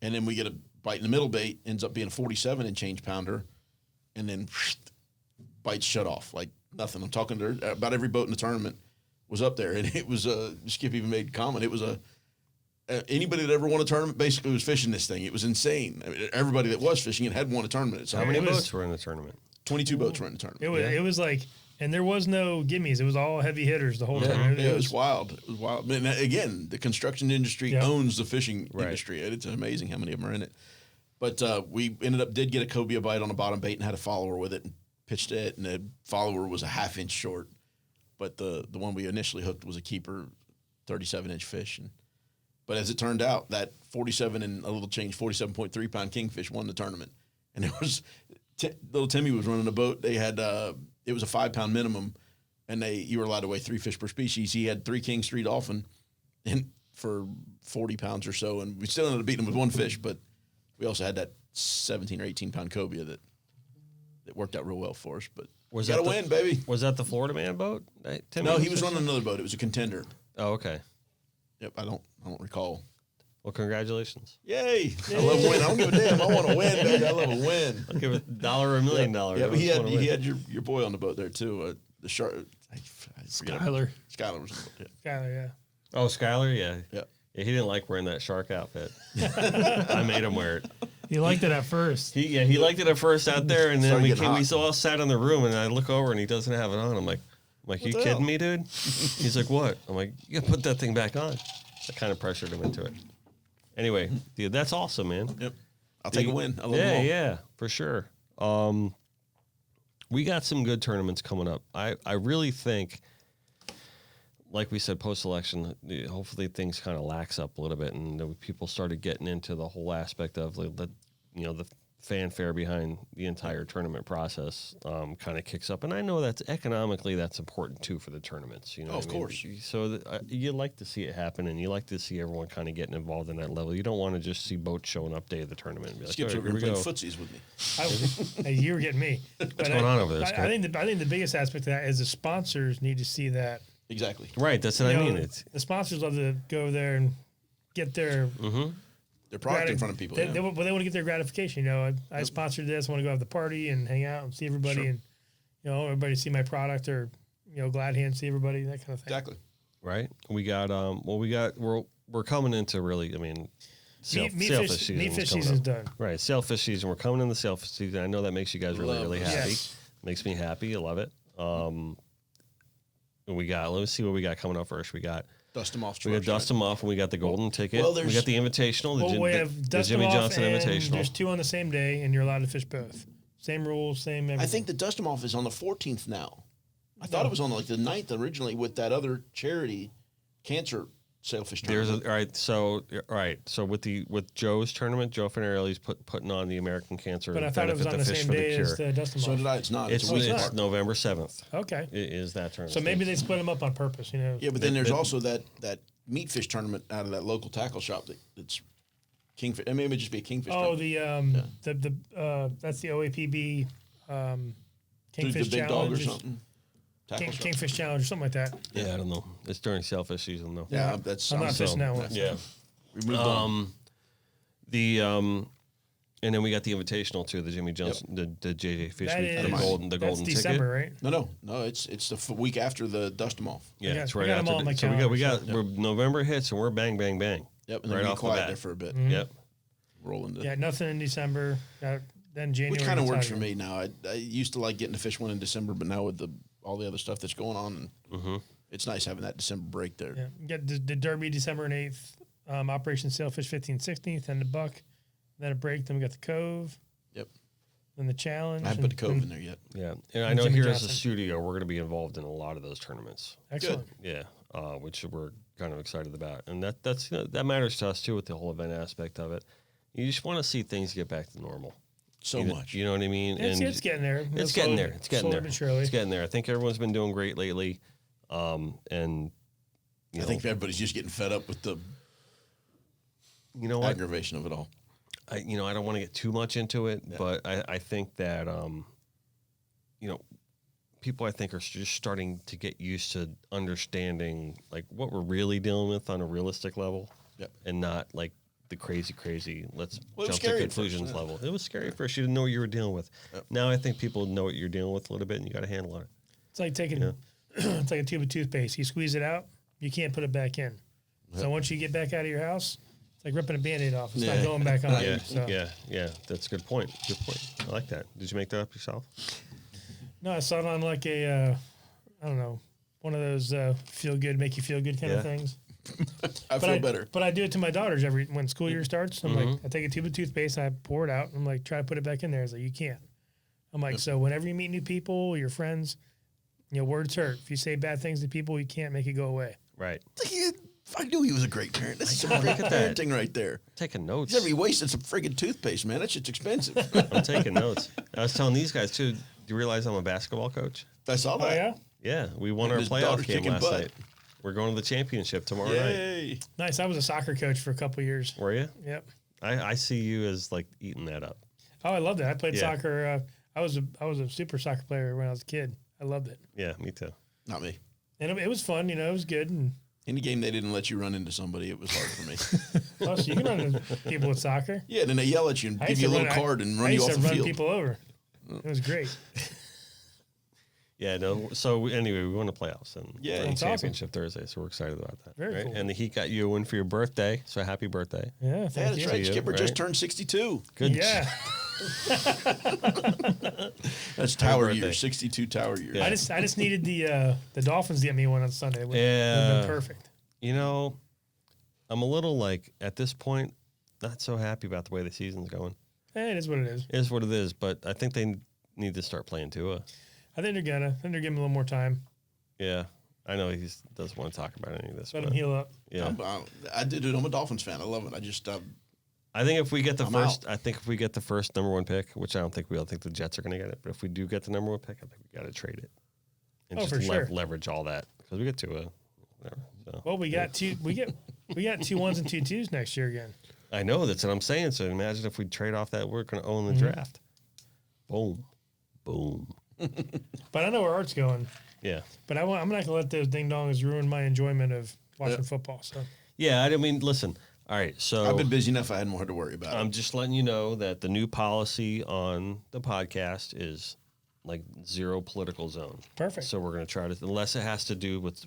And then we get a bite in the middle bait, ends up being a 47 and change pounder, and then bites shut off like nothing. I'm talking to about every boat in the tournament was up there, and it was Skip even made a comment. It was anybody that ever won a tournament basically was fishing this thing. It was insane. I mean, everybody that was fishing it had won a tournament. At some How many point. boats were in the tournament? 22 boats were in the tournament. It was like, and there was no gimmies. It was all heavy hitters the whole time. Yeah, it was wild. It was wild. And again, the construction industry owns the fishing industry. It's amazing how many of them are in it. But we did get a cobia bite on a bottom bait and had a follower with it and pitched it, and the follower was a half-inch short. But the one we initially hooked was a keeper, 37-inch fish. But as it turned out, that 47 and a little change, 47.3-pound kingfish won the tournament. And it was little Timmy was running a boat. They had it was a 5-pound minimum, and you were allowed to weigh 3 fish per species. He had 3 kings, 3 dolphin, and for 40 pounds or so, and we still ended up beating him with 1 fish. But we also had that 17 or 18-pound cobia that worked out real well for us. But Was got to that win, baby. Was that the Florida man boat? Timmy No, he was fishing? running another boat. It was a contender. Oh, okay. Yep, I don't recall. Well, congratulations. Yay! I love winning. I don't give a damn. I want to win, baby. I love a win. I'll give it $1 or $1 million. Yeah, but he had your boy on the boat there too. The shark. I forget. Skyler. Skyler was on the boat. Yeah. Oh, Skyler, yeah. Yeah. Yeah, he didn't like wearing that shark outfit. I made him wear it. He liked it at first. He liked it at first out there, and then Started we getting hot. all sat in the room, and I look over, and he doesn't have it on. I'm like, you the kidding hell? me, dude? He's like, what? I'm like, you gotta put that thing back on. I kind of pressured him into it. Anyway, dude, that's awesome, man. Yep. I'll take a win. I love them all. Yeah, for sure. We got some good tournaments coming up. I really think, like we said, post-election, hopefully things kind of lax up a little bit, and people started getting into the whole aspect of the fanfare behind the entire tournament process kind of kicks up. And I know that's economically that's important too for the tournaments. Of course. So you like to see it happen, and you like to see everyone kind of getting involved in that level. You don't want to just see boats showing up day of the tournament and be like, Skip's "All over right, here here we playing go." footsies with me. Hey, you were getting me. What's going on over there, I Scott? think the biggest aspect of that is the sponsors need to see that. Exactly. Right, that's what I mean. It's The sponsors love to go there and get their Their product in front of people. They, yeah. they want to get their gratification. I sponsored this. I want to go have the party and hang out and see everybody, Sure. and everybody see my product, or glad hand see everybody, that kind of thing. Exactly. right. We got we're coming into really. I mean, sailfish season. Meat fish season's done. Right, sailfish season. We're coming in the sailfish season. I know that makes you guys really, Love really this. happy. Yes. Makes me happy. I love it. Let's see what we got coming up first. We got Dust them off. We got Dust 'em Off, and we got the golden ticket. Well, we got the invitational, We have the dust Jimmy them off, Johnson and Invitational. there's 2 on the same day, and you're allowed to fish both. Same rules, same everything. I think the Dust 'em Off is on the 14th now. I thought it was on like the 9th originally with that other charity cancer sailfish tournament. all right. So with Joe's tournament, Joe Finarelli's putting on the American Cancer But I thought it was Benefit on to the Fish same for the day Cure. as the dust them So off. did I. It's not. It's a week not. apart. November 7th. Okay. It is that tournament. So maybe they split them up on purpose, Yeah, but then there's also that meat fish tournament out of that local tackle shop that's kingfish. It may just be a kingfish. Oh, tournament. that's the OAPB Kingfish the big dog or Challenge. something. Tackle shop. Kingfish Challenge or something like that. Yeah, I don't know. It's during sailfish season though. Yeah, that's. I'm not fishing that one. Yeah. We moved on. And then we got the invitational too, the Jimmy Johnson, the JJ Fish That Week, is, the golden that's ticket. December, right? No. It's the week after the Dust Them Off. Yeah, I it's got right them all after. on my So we got calendar, we're November hits and we're bang bang bang. Yep, and right then we off the quiet bat. there for a bit. Yep. Roll into Yeah, nothing in December. Then January. which kind of gets works out for again. me now. I used to like getting to fish one in December, but now with all the other stuff that's going on, it's nice having that December break there. Yeah, we got the Derby December 8th, Operation Sailfish 15th, 16th, then the Buck, then a break. Then we got the Cove. Yep. Then the Challenge. I haven't put the Cove in there yet. Yeah, and I know Jimmy here as a Johnson. studio, we're going to be involved in a lot of those tournaments. Excellent. Yeah, which we're kind of excited about, and that's that matters to us too with the whole event aspect of it. You just want to see things get back to normal. So much. You know what I mean? It's getting there. It's getting there. It's getting there. But surely. It's getting there. I think everyone's been doing great lately, and I think everybody's just getting fed up with the you know what aggravation of it all. I don't want to get too much into it, but I think that people I think are just starting to get used to understanding like what we're really dealing with on a realistic level, and not like the crazy let's jump to conclusions level. It was scary at first. You didn't know what you were dealing with. Now I think people know what you're dealing with a little bit, and you got a handle on it. It's like taking, it's like a tube of toothpaste. You squeeze it out, you can't put it back in. So once you get back out of your house, it's like ripping a Band-Aid off. It's not going back on. Yeah. That's a good point. Good point. I like that. Did you make that up yourself? No, I saw it on like a, I don't know, one of those feel good, make you feel good kind of things. I feel better. But I do it to my daughters when school year starts. I'm like, I take a tube of toothpaste and I pour it out. I'm like, try to put it back in there. It's like, you can't. I'm like, so whenever you meet new people, your friends, words hurt. If you say bad things to people, you can't make it go away. Right. I knew he was a great parent. That's some great parenting right there. Taking notes. He's never wasted some friggin' toothpaste, man. That shit's expensive. I'm taking notes. I was telling these guys too. Do you realize I'm a basketball coach? I saw that. Oh, yeah? Yeah, we won And our his playoff daughter's game kicking last butt. night. We're going to the championship tomorrow night. Yay. Nice. I was a soccer coach for a couple years. Were you? Yep. I see you as like eating that up. Oh, I loved it. I played Yeah. soccer. I was a super soccer player when I was a kid. I loved it. Yeah, me too. Not me. And it was fun. It was good. And Any game they didn't let you run into somebody, it was hard for me. plus, you can run into people with soccer. Yeah, then they yell at you and I give used you a to little card and I run you used off to the run field. people over. It was great. Yeah, no. So anyway, we won the playoffs and Yeah, we're in that's awesome. championship Thursday, so we're excited about that. Very cool. And the Heat got you a win for your birthday, so happy birthday. Yeah, Yeah, thank that's you. right. you, Skipper right? just turned 62. Good. Yeah, That's Tower birthday. years, 62 Tower years. I just needed the Dolphins to get me one on Sunday. It would Yeah. have been perfect. I'm a little like at this point not so happy about the way the season's going. It is what it is. It is what it is, but I think they need to start playing Tua. I think they're gonna. I think they're giving him a little more time. Yeah, I know he doesn't want to talk about any of this. Let but him heal up. Yeah, I did it. I'm a Dolphins fan. I love it. I just I think if we get the I'm first, out. I think if we get the first number one pick, which I don't think we'll think the Jets are going to get it, but if we do get the number one pick, I think we got to trade it and Oh, just for sure. leverage all that because we get Tua. Whatever. So. Well, we got two. We got 2 1s and 2 2s next year again. I know that's what I'm saying. So imagine if we trade off that, we're going to own the Mm-hmm. draft. Boom, boom. But I know where Art's going. Yeah. But I'm not gonna let those ding dongs ruin my enjoyment of watching football. So Yeah, I mean, listen. All right, so I've been busy enough. I had more to worry about. I'm just letting you know that the new policy on the podcast is like zero political zone. perfect. So we're going to try to, unless it has to do with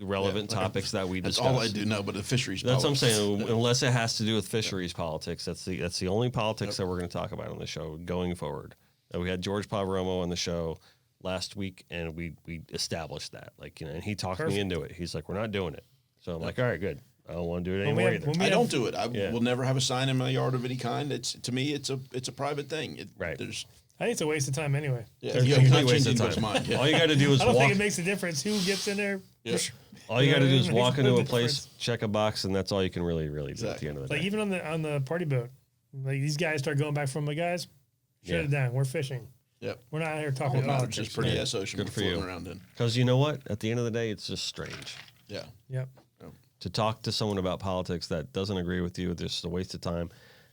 relevant topics that we That's discuss. all I do know, but the fisheries. That's what I'm politics. saying. Unless it has to do with fisheries politics, that's the only politics that we're going to talk about on the show going forward. We had George Pavaromo on the show last week, and we established that. And he talked me into it. He's like, "We're not doing it." So I'm like, "All right, good. I don't want to do it anymore either." I don't do it. I Yeah. will never have a sign in my yard of any kind. To me, it's a private thing. Right. There's I think it's a waste of time anyway. There's you're a not complete waste of changing time. people's mind. Yeah. All you got to do is I don't walk. think it makes a difference who gets in there. Yeah. All you got to do is It walk makes into no a place, difference. check a box, and that's all you can really do at the Exactly. end of the Like day. even on the party boat, like these guys start going back from the guys. Shut it down. We're fishing. Yep. We're not out here talking All politics. just pretty ass ocean Good we're for floating you. around in. Because you know what? At the end of the day, it's just strange. Yeah. Yep. To talk to someone about politics that doesn't agree with you, it's just a waste of time.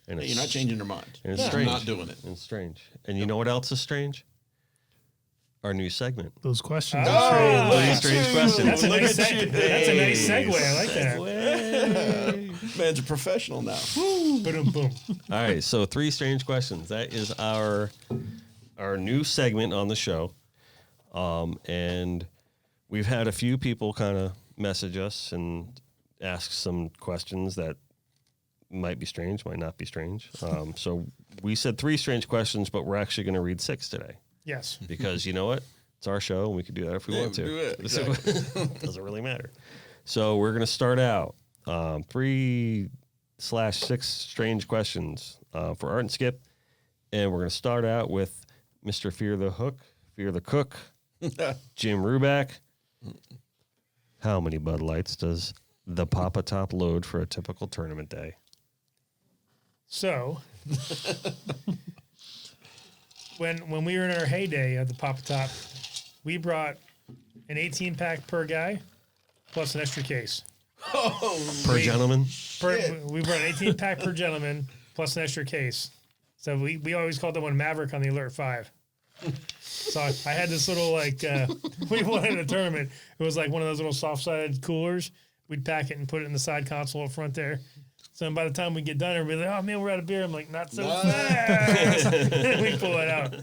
And Hey, it's, you're not changing your mind. and it's You're strange. not doing it. It's strange. And you know what else is strange? Our new segment. Those questions Oh, are strange. Strange questions. That's a Look nice at you. segue. I like that. Man's a professional now. Boom, boom. All right, so 3 strange questions. That is our new segment on the show. And we've had a few people kind of message us and ask some questions that might be strange, might not be strange. So we said 3 strange questions, but we're actually going to read 6 today Yes. because you know what? It's our show, and we can do that if we want to. Do it. Exactly. Doesn't really matter. So we're going to start out 3/6 strange questions for Art and Skip, and we're going to start out with Mr. Fear the Cook, Jim Ruback. How many Bud Lights does the Papa Top load for a typical tournament day? So, when we were in our heyday at the Papa Top, we brought an 18-pack per guy plus an extra case. Per gentleman? We brought an 18-pack per gentleman plus an extra case. So we always called that one Maverick on the Alert 5. So I had this little, we won in a tournament. It was like one of those little soft-sided coolers. We'd pack it and put it in the side console up front there. So by the time we get done, everybody's like, oh, man, we're out of beer. I'm like, not so fast. We pull it out.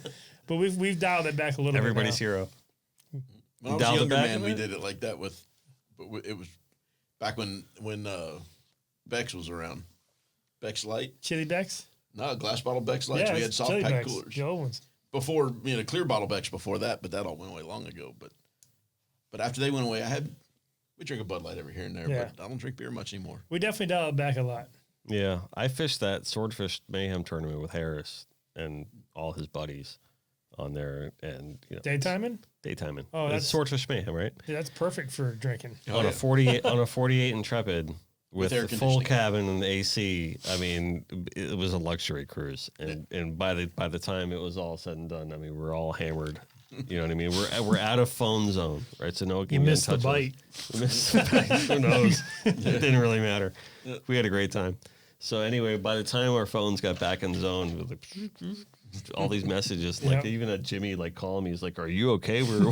But we've dialed it back a little Everybody's bit hero. When I was a younger man, we did it like that with, but it was back when Beck's was around. Beck's Light. Chili Becks? No, glass bottle Beck's Lights. Yeah, We had soft Chili pack Becks, coolers. the old ones. Before, clear bottle Beck's before that, but that all went away long ago. But after they went away, we drink a Bud Light every here and there, Yeah. but I don't drink beer much anymore. We definitely dialed it back a lot. Yeah, I fished that Swordfish Mayhem tournament with Harris and all his buddies on there, and Daytiming? daytiming. Oh, It's that's- Swordfish Mayhem, right? Yeah, that's perfect for drinking. Oh, on yeah. a 48 Intrepid with air the full conditioning. cabin and the AC. I mean, it was a luxury cruise, and by the time it was all said and done, I mean, we're all hammered. You know what I mean? We're out of phone zone, right? So no one You can missed the touch us. bite. We missed the bite. Who knows? It didn't really matter. We had a great time. So anyway, by the time our phones got back in zone, with all these messages, like Yep. even had Jimmy like calling me. He's like, "Are you okay? We're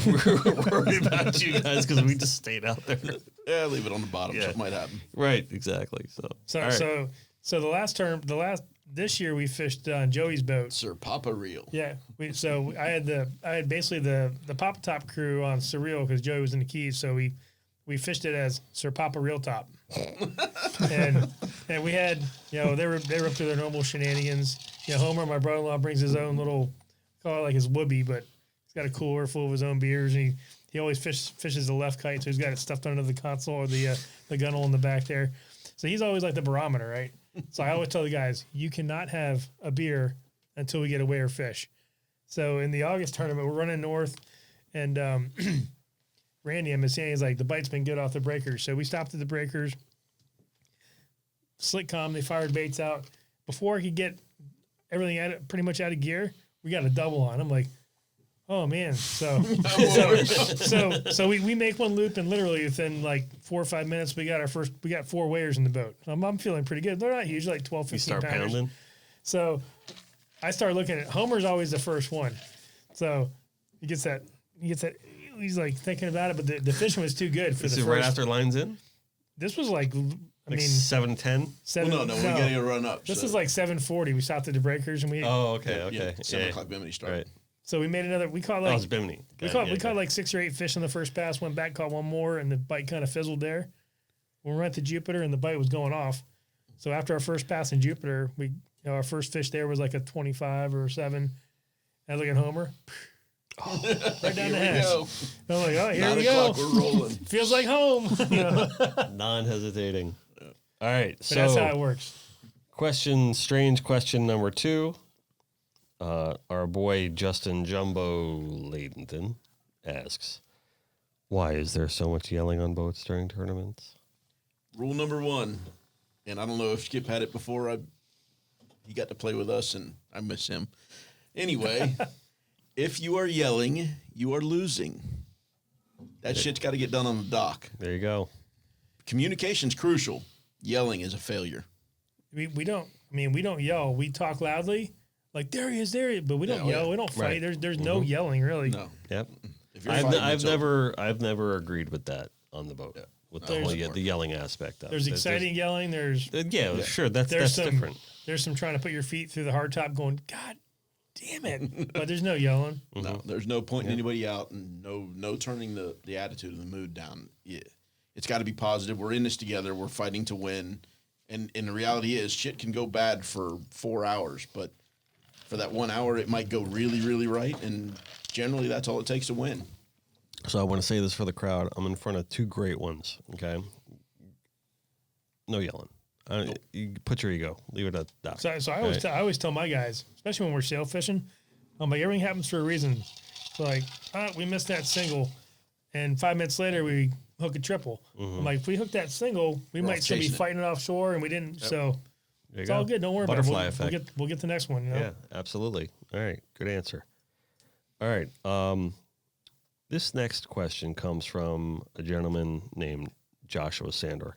worried about you guys because we just stayed out there." Yeah, leave it on the bottom. Yeah. Something might happen. Right, exactly. So, all right. So this year we fished on Joey's boat. Sir Papa Real. Yeah, I had basically the Papa Top crew on Surreal because Joey was in the Keys, so we fished it as Sir Papa Real Top, and we had they were up to their normal shenanigans. Homer, my brother-in-law, brings his own little, call it like his whoopee, but he's got a cooler full of his own beers, and he always fishes the left kite, so he's got it stuffed under the console or the gunnel in the back there. So he's always like the barometer, right? So I always tell the guys, you cannot have a beer until we get a weigher fish. So in the August tournament, we're running north, and Randy, I'm saying, is like, the bite's been good off the breakers. So we stopped at the breakers. Slick calm, they fired baits out. Before I could get everything pretty much out of gear, we got a double on. I'm like, oh man. So we make one loop, and literally within like 4 or 5 minutes, we got 4 weighers in the boat. I'm feeling pretty good. They're not huge, like 12, 15 You start pounders. pounding. So I started looking at Homer's always the first one. So he gets that. He's like thinking about it, but the fishing was too good for Is the it first. right after lines in? This was like, I Like mean, 7:10. seven. Well, no, we're getting a run up. This so. is like 7:40. We stopped at the breakers, and we Oh, okay, Yeah, okay. 7 o'clock Bimini start. Right. so we made another. We caught That like was Bimini. we caught like 6 or 8 fish on the first pass. Went back, caught one more, and the bite kind of fizzled there. When we went to Jupiter, and the bite was going off. So after our first pass in Jupiter, our first fish there was like a 25 or 7. I was looking at Homer. Right down the hatch. Go. I'm like, oh, here 9 we go. o'clock, we're rolling. Feels like home. Non-hesitating. All right. But So that's how it works. strange question number 2. Our boy Justin Jumbo Laydenton asks, why is there so much yelling on boats during tournaments? Rule number 1, and I don't know if Skip had it before. He got to play with us, and I miss him. Anyway, if you are yelling, you are losing. That shit's got to get done on the dock. There you go. Communication's crucial. Yelling is a failure. We don't yell. We talk loudly. Like, there he is, but we don't Yeah, yell. yeah. We don't fight. Right. There's no yelling really. No. Yep. If you're I've fighting, it's over. never agreed with that on the boat. Yeah. with No, the yelling aspect of it. There's exciting yelling. There's Sure, that's some different. There's some trying to put your feet through the hard top, going, God damn it! But there's no yelling. No, there's no pointing anybody out, and no turning the attitude and the mood down. Yeah, it's got to be positive. We're in this together. We're fighting to win, and the reality is, shit can go bad for 4 hours, but for that 1 hour, it might go really, really right, and generally, that's all it takes to win. So I want to say this for the crowd. I'm in front of two great ones. Okay, no yelling. You put your ego. Leave it at that. So I always tell my guys, especially when we're sail fishing, I'm like, everything happens for a reason. So like, we missed that single, and 5 minutes later we hook a triple. I'm like, if we hook that single, we might still be chasing it. fighting it offshore, and we didn't. So There you it's go. all good. Don't worry Butterfly about it. effect. We'll get the next one. You know? Yeah, absolutely. All right, good answer. All right, this next question comes from a gentleman named Joshua Sandor,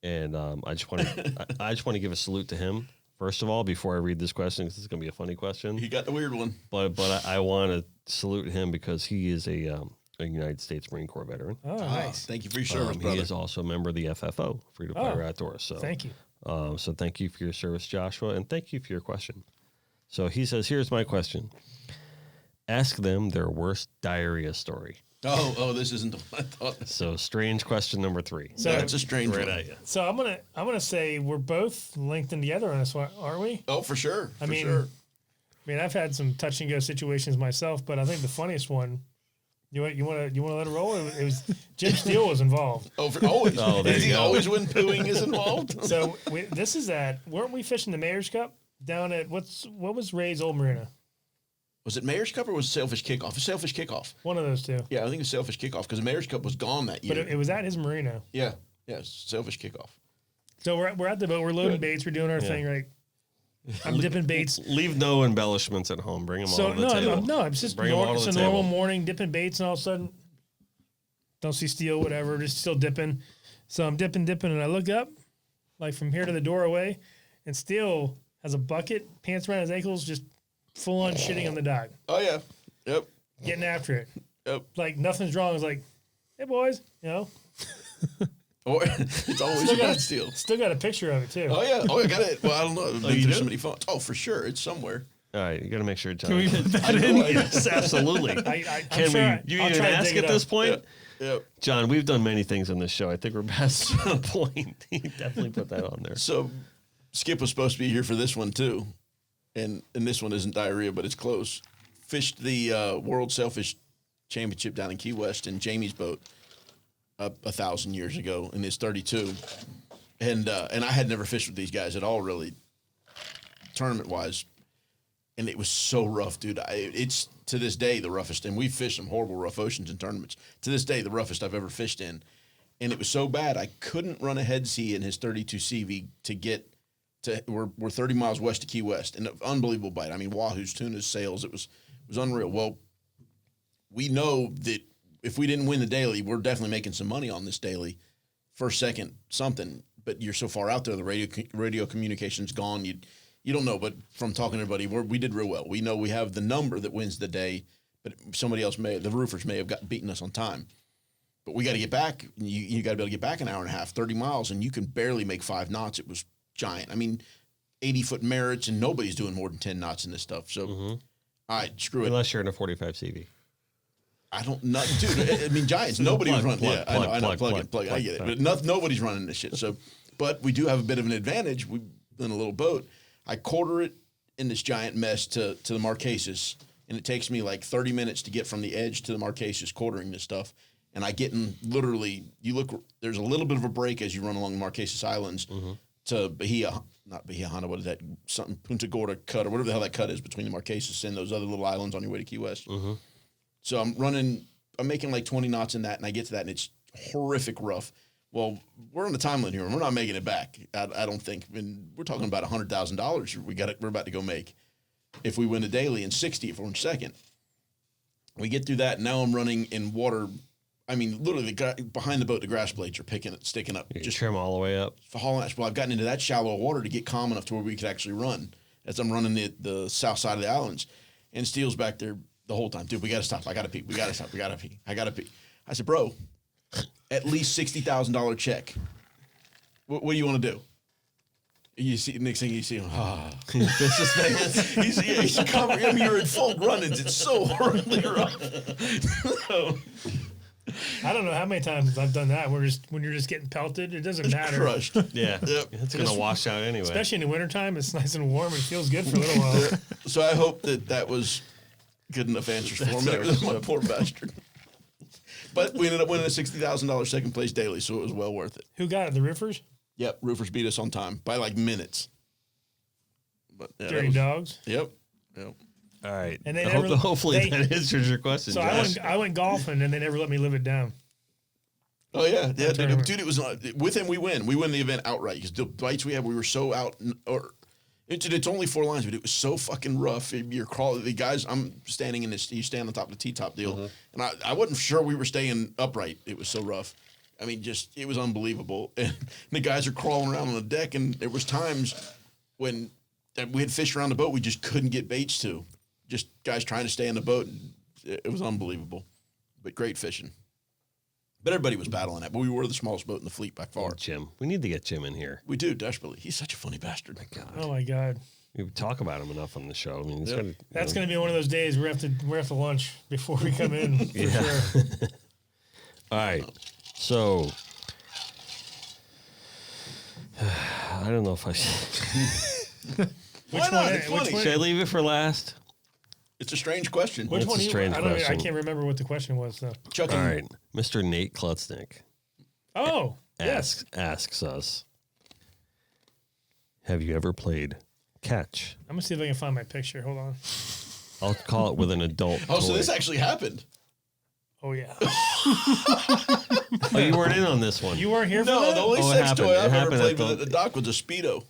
and I just want to give a salute to him first of all before I read this question, because this is going to be a funny question. He got the weird one. But I want to salute him because he is a United States Marine Corps veteran. Oh, nice. Thank you for your service, He brother. is also a member of the FFO, Freedom Fire Outdoors. So Thank you. So thank you for your service, Joshua, and thank you for your question. So he says, here's my question. Ask them their worst diarrhea story. Oh, this isn't the one I thought. So strange question number 3. So- That's a strange Right one. at you. So I'm gonna say we're both linked in together on this one, aren't we? Oh, for sure. I for mean, sure. I've had some touch and go situations myself, but I think the funniest one. You want to let it roll? It was Jim Steele was involved. Oh, always. Oh, there Is you he go. always when pooing is involved? So weren't we fishing the Mayor's Cup down at what was Ray's old marina? Was it Mayor's Cup or was it Sailfish Kickoff? Sailfish Kickoff. One of those two. Yeah, I think it's Sailfish Kickoff because the Mayor's Cup was gone that year. But it was at his marina. yeah, Sailfish Kickoff. So we're at the boat. We're loading baits. We're doing our thing, right? I'm dipping baits. Leave no embellishments at home. Bring them So all to the table. it's just Bring 'em all to it's the a normal table. morning dipping baits, and all of a sudden, don't see Steele, whatever, just still dipping. So I'm dipping, and I look up, like from here to the doorway, and Steele has a bucket, pants around his ankles, just full on shitting on the dock, Oh yeah, yep, getting after it. yep. Like nothing's wrong. It's like, hey boys, you know. Or it's always Still got about a- steel. Still got a picture of it too. Oh yeah, I got it. Well, I don't know. I've been you through do? so many phones. Oh, for sure, it's somewhere. All right, you got to make sure. John. Can we put that I in? know. Yes, absolutely. I'm Can sure we? You I'll even try to ask dig it at this up. point? Yep. John, we've done many things on this show. I think we're past the point. You definitely put that on there. So Skip was supposed to be here for this one too, and this one isn't diarrhea, but it's close. Fished the World Sailfish Championship down in Key West in Jamie's boat 1,000 years ago in his 32, and I had never fished with these guys at all, really, tournament wise, and it was so rough, dude. It's to this day the roughest, and we've fished some horrible rough oceans in tournaments. To this day, the roughest I've ever fished in, and it was so bad I couldn't run a head sea in his 32 Sea Vee to get to. We're 30 miles west of Key West, and an unbelievable bite. I mean, wahoos, tunas, sails. It was unreal. Well, we know that if we didn't win the daily, we're definitely making some money on this daily, first, second, something. But you're so far out there, the radio communication's gone. You don't know. But from talking to everybody, we did real well. We know we have the number that wins the day, but somebody else the roofers may have beaten us on time. But we got to get back. You got to be able to get back an hour and a half, 30 miles, and you can barely make 5 knots. It was giant. I mean, 80-foot merits, and nobody's doing more than 10 knots in this stuff. So, all right, screw it. Unless you're in a 45 CV. I don't know, dude. I mean, Giants. Nobody was running. plug, Yeah, I know. plug, Plug. I get it. plug. But nobody's running this shit. So, but we do have a bit of an advantage. We've in a little boat. I quarter it in this giant mess to the Marquesas, and it takes me like 30 minutes to get from the edge to the Marquesas quartering this stuff. And I get in literally. You look. There's a little bit of a break as you run along the Marquesas Islands to Bahia. Not Bahia Honda. What is that? Something Punta Gorda cut or whatever the hell that cut is between the Marquesas and those other little islands on your way to Key West. So I'm making like 20 knots in that, and I get to that, and it's horrific rough. Well, we're on the time limit here, and we're not making it back. I don't think. I mean, we're talking about $100,000 we're about to go make if we win the daily, and 60 if we're in second. We get through that, and now I'm running in water. I mean, literally, behind the boat, the grass blades are sticking up. You Just trim all the way up. for hauling ash. Well, I've gotten into that shallow water to get calm enough to where we could actually run as I'm running the south side of the islands. And Steele's back there the whole time. Dude, we got to stop. I got to pee. We got to stop. We got to pee. I got to pee. I said, bro, at least $60,000 check. What do you want to do? You see, next thing you see him, Business man. he's covering. I mean, you're in full run-ins. It's so horribly rough. So, I don't know how many times I've done that. When you're just getting pelted, it doesn't matter. crushed. Yeah, Yep. it's gonna wash out anyway. Especially in the wintertime, it's nice and warm. It feels good for a little while. So I hope that was good enough answers for him. My poor bastard. But we ended up winning a $60,000 second place daily, so it was well worth it. Who got it? The roofers? Yep, roofers beat us on time by like minutes. But yeah, Dirty dogs. Yep. All right. And they hopefully that answers your question. So Josh. I went golfing, and they never let me live it down. Oh yeah, dude, tournament. it was with him. We win the event outright because the bites we had, we were so out. It's only 4 lines, but it was so fucking rough. You're crawling. The guys, I'm standing in this. You stand on top of the T-top deal, and I wasn't sure we were staying upright. It was so rough. I mean, it was unbelievable. And the guys are crawling around on the deck, and there was times when we had fish around the boat we just couldn't get baits to. Just guys trying to stay in the boat. It was unbelievable, but great fishing. But everybody was battling that. But we were the smallest boat in the fleet by far. Jim. We need to get Jim in here. We do, desperately. He's such a funny bastard. Oh my god, We talk about him enough on the show. I mean, he's Yep. that's going to be one of those days we're have to lunch before we come in. For sure. All right. So, I don't know if I should. Why not? It's funny. Should I leave it for last? It's a strange question. Which That's one? a You, strange I question. can't remember what the question was though. Chuck All and right. Mr. Nate Klutznick Oh, yes. asks us, have you ever played catch? I'm gonna see if I can find my picture. Hold on. I'll call it with an adult Oh, so toy. this actually happened. Oh yeah. Oh, you weren't in on this one. You weren't here for No, that? the only Oh, it sex happened. toy It I've ever happened played at with at the dock was a Speedo.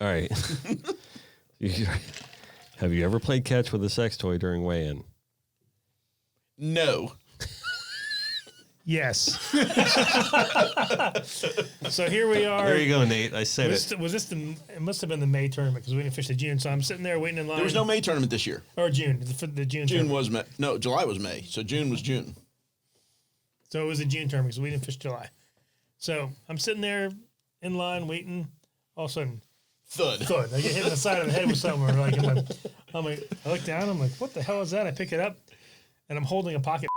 All right. Have you ever played catch with a sex toy during weigh-in? No. Yes. So here we are. There you go, Nate. I said it. Was this it must have been the May tournament because we didn't fish the June. So I'm sitting there waiting in line. There was no May tournament this year. or June. The June. June tournament. was May. No, July was May. So June was June. So it was a June tournament because we didn't fish July. So I'm sitting there in line waiting. All of a sudden, Thud. thud! I get hit in the side of the head with something. I look down. I'm like, what the hell is that? I pick it up, and I'm holding a pocket.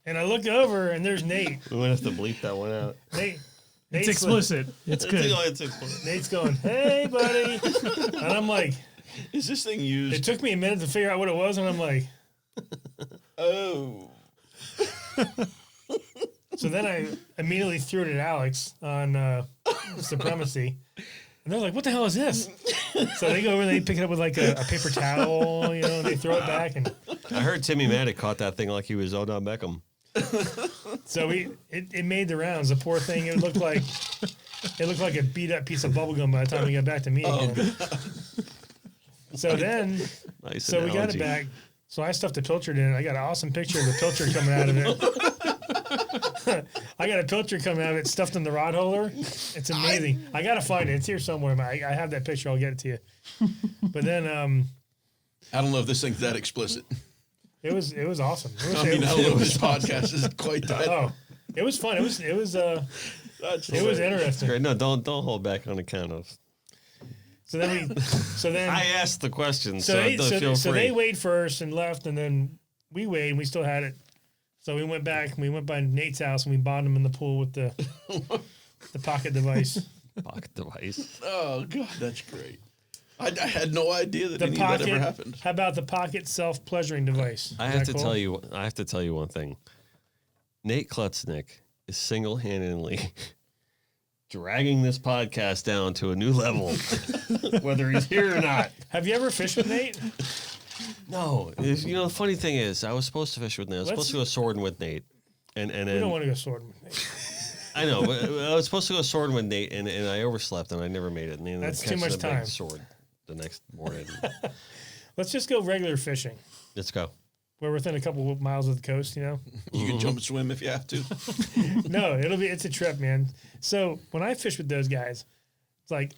And I look over, and there's Nate. We might have to bleep that one out. Nate's It's explicit. It's good. Nate's going, hey, buddy. And I'm like, Is this thing it used? took me a minute to figure out what it was, and I'm like, Oh. so then I immediately threw it at Alex on Supremacy. And they're like, what the hell is this? So they go over and they pick it up with like a paper towel, and they throw it back. And I heard Timmy Maddock caught that thing like he was Odell Beckham. so it made the rounds. The poor thing, it looked like a beat up piece of bubble gum by the time we got back to me again. So then, Nice we got it analogy. back. So I stuffed the pilchard in it. I got an awesome picture of the pilchard coming out of it. I got a pilchard coming out of it stuffed in the rod holder. It's amazing. I got to find it. It's here somewhere. I have that picture. I'll get it to you. But then I don't know if this thing's that explicit. it was awesome. I mean, I don't know if this podcast is quite that. Oh, it was fun. It was That's interesting. Great. No, don't hold back on account of. So then I asked the question, so so, they, feel so free. they weighed first and left, and then we weighed and we still had it. So we went back and we went by Nate's house and we bonded him in the pool with the pocket device. Pocket device. Oh God, that's great. I had no idea that The any pocket. of that ever happened. How about the pocket self-pleasuring device? I have to tell you. I have to tell you one thing. Nate Klutznick is single-handedly dragging this podcast down to a new level, whether he's here or not. Have you ever fished with Nate? No, the funny thing is, I was supposed to fish with Nate. I was supposed to go swording with Nate, and We don't then want to go swording with Nate. I know, but I was supposed to go swording with Nate, and I overslept, and I never made it. And then That's I too catch much the big time. Sword the next morning. Let's just go regular fishing. Let's go. We're within a couple of miles of the coast, You can jump and swim if you have to. No, it's a trip, man. So when I fish with those guys, it's like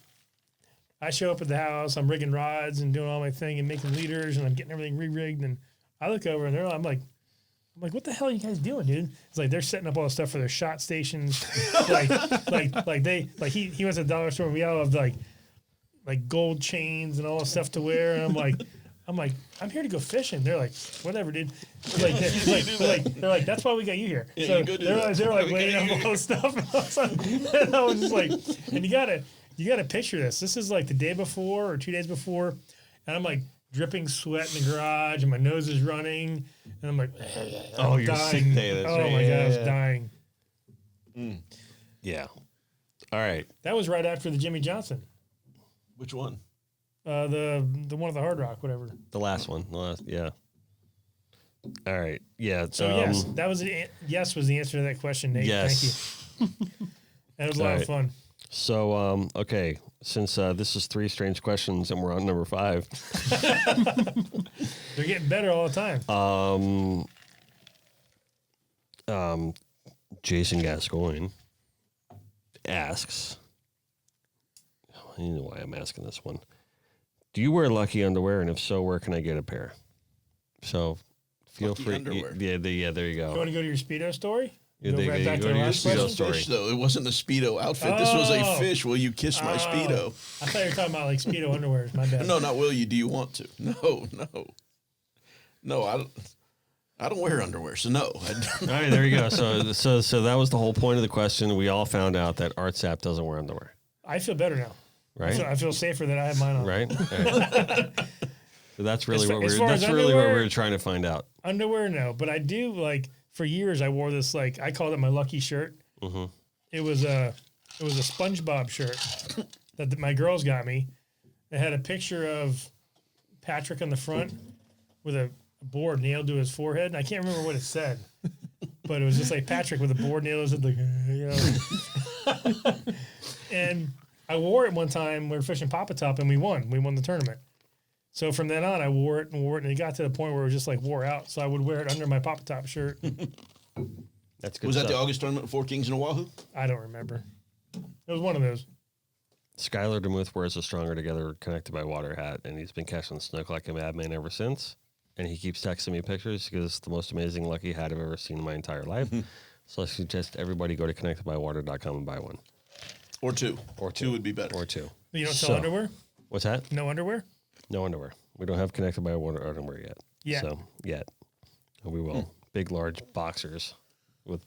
I show up at the house, I'm rigging rods and doing all my thing and making leaders and I'm getting everything re-rigged and I look over and I'm like I'm like, what the hell are you guys doing, dude? It's like they're setting up all the stuff for their shot stations. He went to the dollar store and we all have like gold chains and all the stuff to wear. And I'm like, I'm here to go fishing. They're like, whatever, dude. They're like, that's why we got you here. Yeah, so you go do they're that. like laying out all the stuff. And I was just like, and you gotta picture this. This is like the day before or 2 days before, and I'm like dripping sweat in the garage, and my nose is running, and I'm like, Oh, you're dying. sick day. That's Oh right. my Yeah, gosh, yeah. dying. Yeah. All right. That was right after the Jimmy Johnson, Which one? the one of the Hard Rock, whatever. The last one. Yeah. All right. Yeah. So yes, that was yes was the answer to that question, Nate. Yes. Thank you. That was a lot All of right. fun. So, okay, since this is 3 strange questions and we're on number 5, They're getting better all the time. Jason Gascoigne asks, I don't know why I'm asking this one. Do you wear Lucky underwear? And if so, where can I get a pair? So feel Lucky free. underwear. Yeah, there you go. You want to go to your Speedo story? Yeah, Go they- right they back go to to the your last Speedo question? story. Fish, though. It wasn't a Speedo outfit. This was a Oh. fish. Will you kiss my Speedo? I thought you were talking about like Speedo underwear. My bad. No, not will you. Do you want to? No, I don't wear underwear, so no. All right, there you go. So that was the whole point of the question. We all found out that Art Sapp doesn't wear underwear, I feel better now. right? I feel safer that I have mine on. Right. All right. So that's really As far as what we underwear- were trying to find out. Underwear, no, but I do like. For years, I wore this I called it my lucky shirt. Mm-hmm. It was a SpongeBob shirt that my girls got me. It had a picture of Patrick on the front with a board nailed to his forehead. And I can't remember what it said, but it was just like Patrick with a board nailed to the. And I wore it one time. We were fishing Papa Top, and we won. We won the tournament. So from then on, I wore it, and it got to the point where it was just like wore out. So I would wear it under my Papa Top shirt. That's good. Was that the stuff. August tournament, Four Kings and Oahu? I don't remember. It was one of those. Skylar DeMuth wears a Stronger Together Connected by Water hat, and he's been catching snook like a madman ever since. And he keeps texting me pictures because it's the most amazing lucky hat I've ever seen in my entire life. So I suggest everybody go to connectedbywater.com and buy one. Or two. Or two would be better. Or 2. You don't So- sell underwear? What's that? No underwear? No underwear. We don't have Connected by Water underwear yet. Yet. So, yet. And we will. Big, large boxers with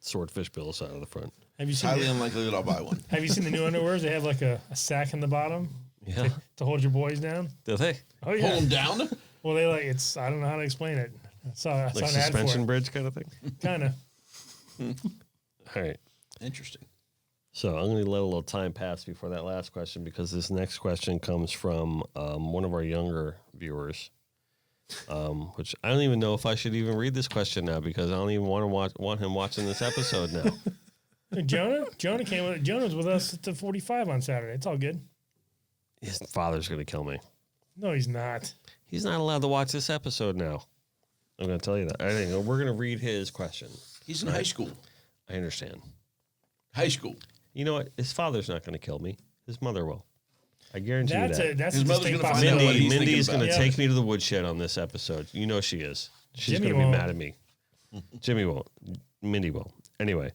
swordfish bills out of the front. Have you seen Highly unlikely that I'll buy one. Have you seen the new underwears? They have like a sack in the bottom Yeah. to hold your boys down. Do they? Oh yeah. Hold them down? Well, they it's I don't know how to explain it. I saw Like an ad suspension for bridge kind of thing? it. Kind of. All right. Interesting. So I'm going to let a little time pass before that last question because this next question comes from one of our younger viewers, which I don't even know if I should even read this question now because I don't even want him watching this episode now. Jonah was with us at the 45 on Saturday. It's all good. His father's going to kill me. No, he's not. He's not allowed to watch this episode now. I'm going to tell you that. I think we're going to read his question. He's in high school. I understand. High school. You know what? His father's not going to kill me. His mother will. I guarantee you that. That's His a mother's distinct gonna find out what possibility. he's Mindy thinking is going to about. Yeah. take me to the woodshed on this episode. You know she is. She's Jimmy going to be won't. mad at me. Jimmy won't. Mindy will. Anyway,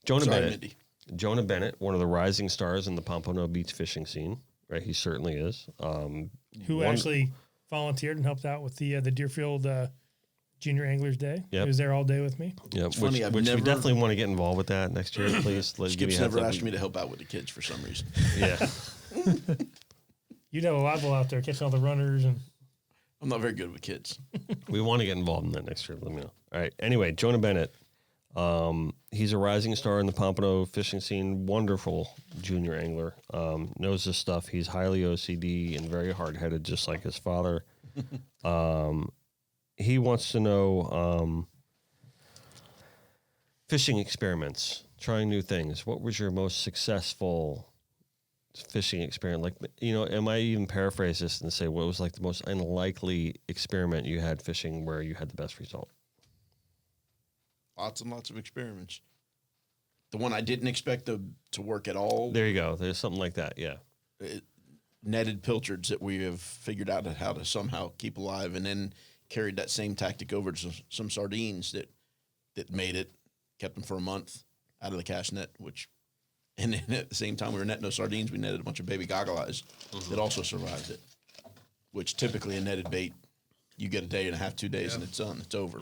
Jonah Sorry, Bennett. Mindy. Jonah Bennett, one of the rising stars in the Pompano Beach fishing scene. Right, he certainly is. Who one- actually volunteered and helped out with the Deerfield Junior Anglers Day. Yep. He was there all day with me. Yeah, It's funny, I've which we never- definitely want to get involved with that next year, please. Let's give you Skip's a heads never up. asked me to help out with the kids for some reason. Yeah. You'd have a live out there catching all the runners and I'm not very good with kids. We want to get involved in that next year. Let me know. All right. Anyway, Jonah Bennett. He's a rising star in the Pompano fishing scene. Wonderful junior angler. Knows his stuff. He's highly OCD and very hard-headed, just like his father. He wants to know fishing experiments, trying new things. What was your most successful fishing experiment? Like, you know, am I even paraphrase this and say what was like the most unlikely experiment you had fishing where you had the best result? Lots and lots of experiments. The one I didn't expect to work at all, There you go. There's something like that. Yeah. netted pilchards that we have figured out how to somehow keep alive. And then carried that same tactic over to some sardines that made it, kept them for a month out of the cast net, and then at the same time we were netting those sardines, we netted a bunch of baby goggle eyes that also survived it, which typically a netted bait, you get a day and a half, 2 days, and it's done. It's over.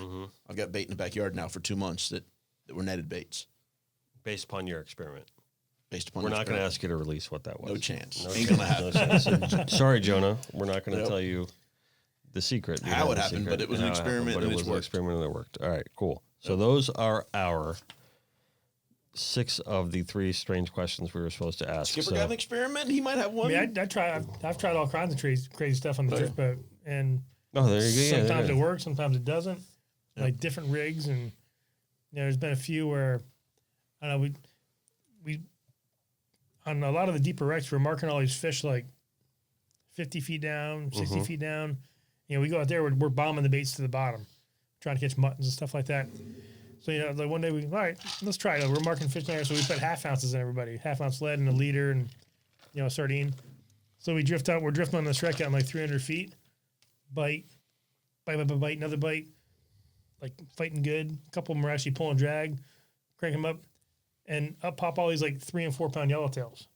I've got bait in the backyard now for 2 months that were netted baits. Based upon your experiment. Based upon We're not going to experiment. ask you to release what that was. No chance. No Ain't chance. gonna happen. No chance. Sorry, Jonah. We're not going to Yep. tell you the secret. You How know it the happened, secret but it was and an how it happened, experiment but and it it's was an worked. experiment that worked. All right, cool. So those are our 6 of the 3 strange questions we were supposed to ask. Skipper So- got an experiment. He might have one. I mean, I've tried all kinds of crazy stuff on the drift boat, and Oh, there you go. Yeah, sometimes yeah. it works, sometimes it doesn't. Like different rigs, and there's been a few where I don't know we on a lot of the deeper wrecks we're marking all these fish like 50 feet down, 60 feet down. We go out there, we're bombing the baits to the bottom, trying to catch muttons and stuff like that. So like one day all right, let's try it. We're marking fish there, so we put half ounces in everybody, half ounce lead and a liter, and a sardine. So we drift out. We're drifting on this wreck out in like 300 feet. Bite, another bite. Like fighting good. A couple of them are actually pulling drag, crank them up, and up pop all these like 3 and 4 pound yellowtails.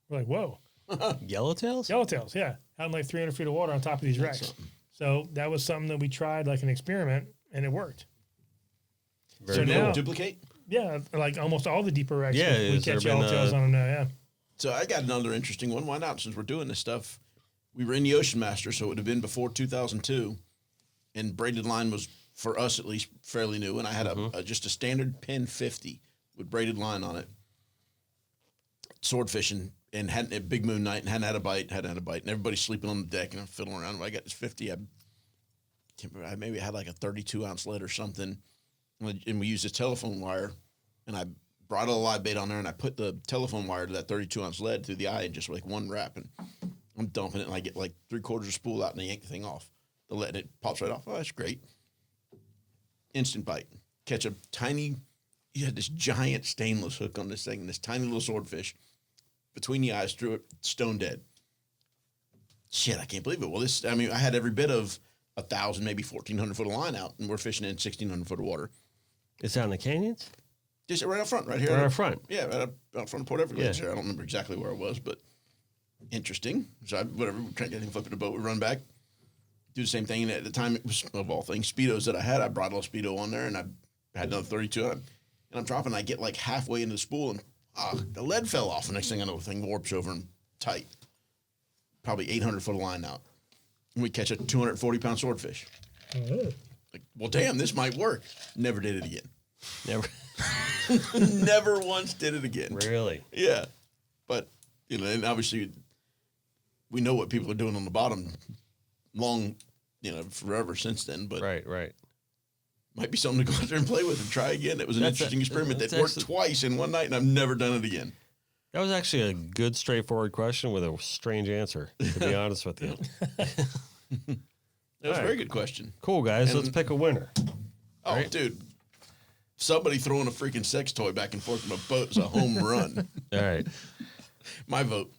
We're like, whoa, Yellowtails? yellowtails, yeah, out in like 300 feet of water on top of these wrecks. So that was something that we tried like an experiment, and it worked. Very So cool. now- Duplicate. Yeah, like almost all the deeper wrecks. Yeah, we has there catch been, yellowtails on them now. Yeah, So I got another interesting one. Why not? Since we're doing this stuff, we were in the Ocean Master, so it would have been before 2002, and braided line was, for us at least, fairly new. And I had just a standard pin 50 with braided line on it, sword fishing, and hadn't a big moon night and hadn't had a bite, and everybody's sleeping on the deck, and I'm fiddling around. When I got this 50, I maybe had like a 32 ounce lead or something, and we used a telephone wire, and I brought a live bait on there, and I put the telephone wire to that 32 ounce lead through the eye, and just like one wrap, and I'm dumping it, and I get like 3/4 of spool out, and I yank the thing off. The lead, and it pops right off. Oh, that's great. Instant bite. Catch a tiny, you had this giant stainless hook on this thing, and this tiny little swordfish between the eyes, threw it stone dead. Shit, I can't believe it. Well, I had every bit of 1,000, maybe 1,400 foot of line out, and we're fishing in 1,600 foot of water. It's out in the canyons? Just right up front, right here. Right up front. Yeah, right up front of Port Everglades. Yeah. Here. I don't remember exactly where I was, but interesting. So whatever, we trying to get him flipping the boat, we run back, do the same thing. And at the time, it was, of all things, Speedos that I had. I brought a little Speedo on there, and I had another 32, and I'm dropping. I get like halfway into the spool, and the lead fell off. The next thing I know, the thing warps over and tight. Probably 800 foot of line out. And we catch a 240 pound swordfish. Like, well, damn, this might work. Never did it again. Never. Never once did it again. Really? Yeah. But, and obviously we know what people are doing on the bottom long, forever since then, but Right. might be something to go out there and play with and try again. It was an interesting experiment that worked twice in one night, and I've never done it again. That was actually a good, straightforward question with a strange answer, to be honest with you. That was a All very right. good question. Cool, guys. And- Let's pick a winner. Oh, Right. dude. Somebody throwing a freaking sex toy back and forth from a boat is a home run. All right. My vote.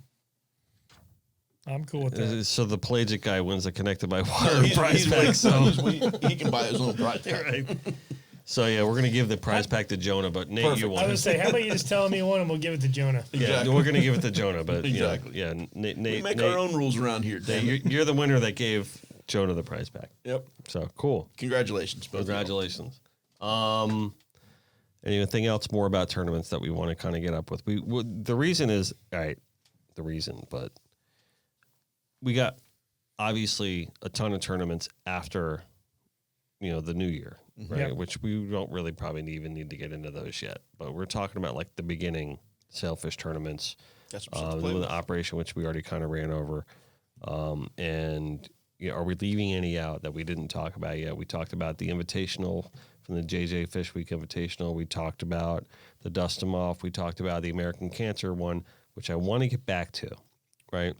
I'm cool with that. So the pelagic guy wins the connected by water He's- prize he's pack. like- So, he can buy his own prize pack. right. So yeah, we're gonna give the prize pack to Jonah, but Nate, Perfect. you I won. would say, how about you just tell me one and we'll give it to Jonah? Yeah, Exactly. we're gonna give it to Jonah, but Exactly. yeah, Nate, We make our own rules around here, damn it. You're the winner that gave Jonah the prize pack. Yep. So cool. Congratulations. both of you. Congratulations. Anything else more about tournaments that we want to kind of get up with? The reason is but we got obviously a ton of tournaments after the new year, right? Yep. Which we don't really probably even need to get into those yet. But we're talking about like the beginning sailfish tournaments, That's some shit to play the with. operation which we already kind of ran over, and are we leaving any out that we didn't talk about yet? We talked about the invitational from the JJ Fish Week Invitational. We talked about the Dust 'em Off. We talked about the American Cancer one, which I want to get back to, right?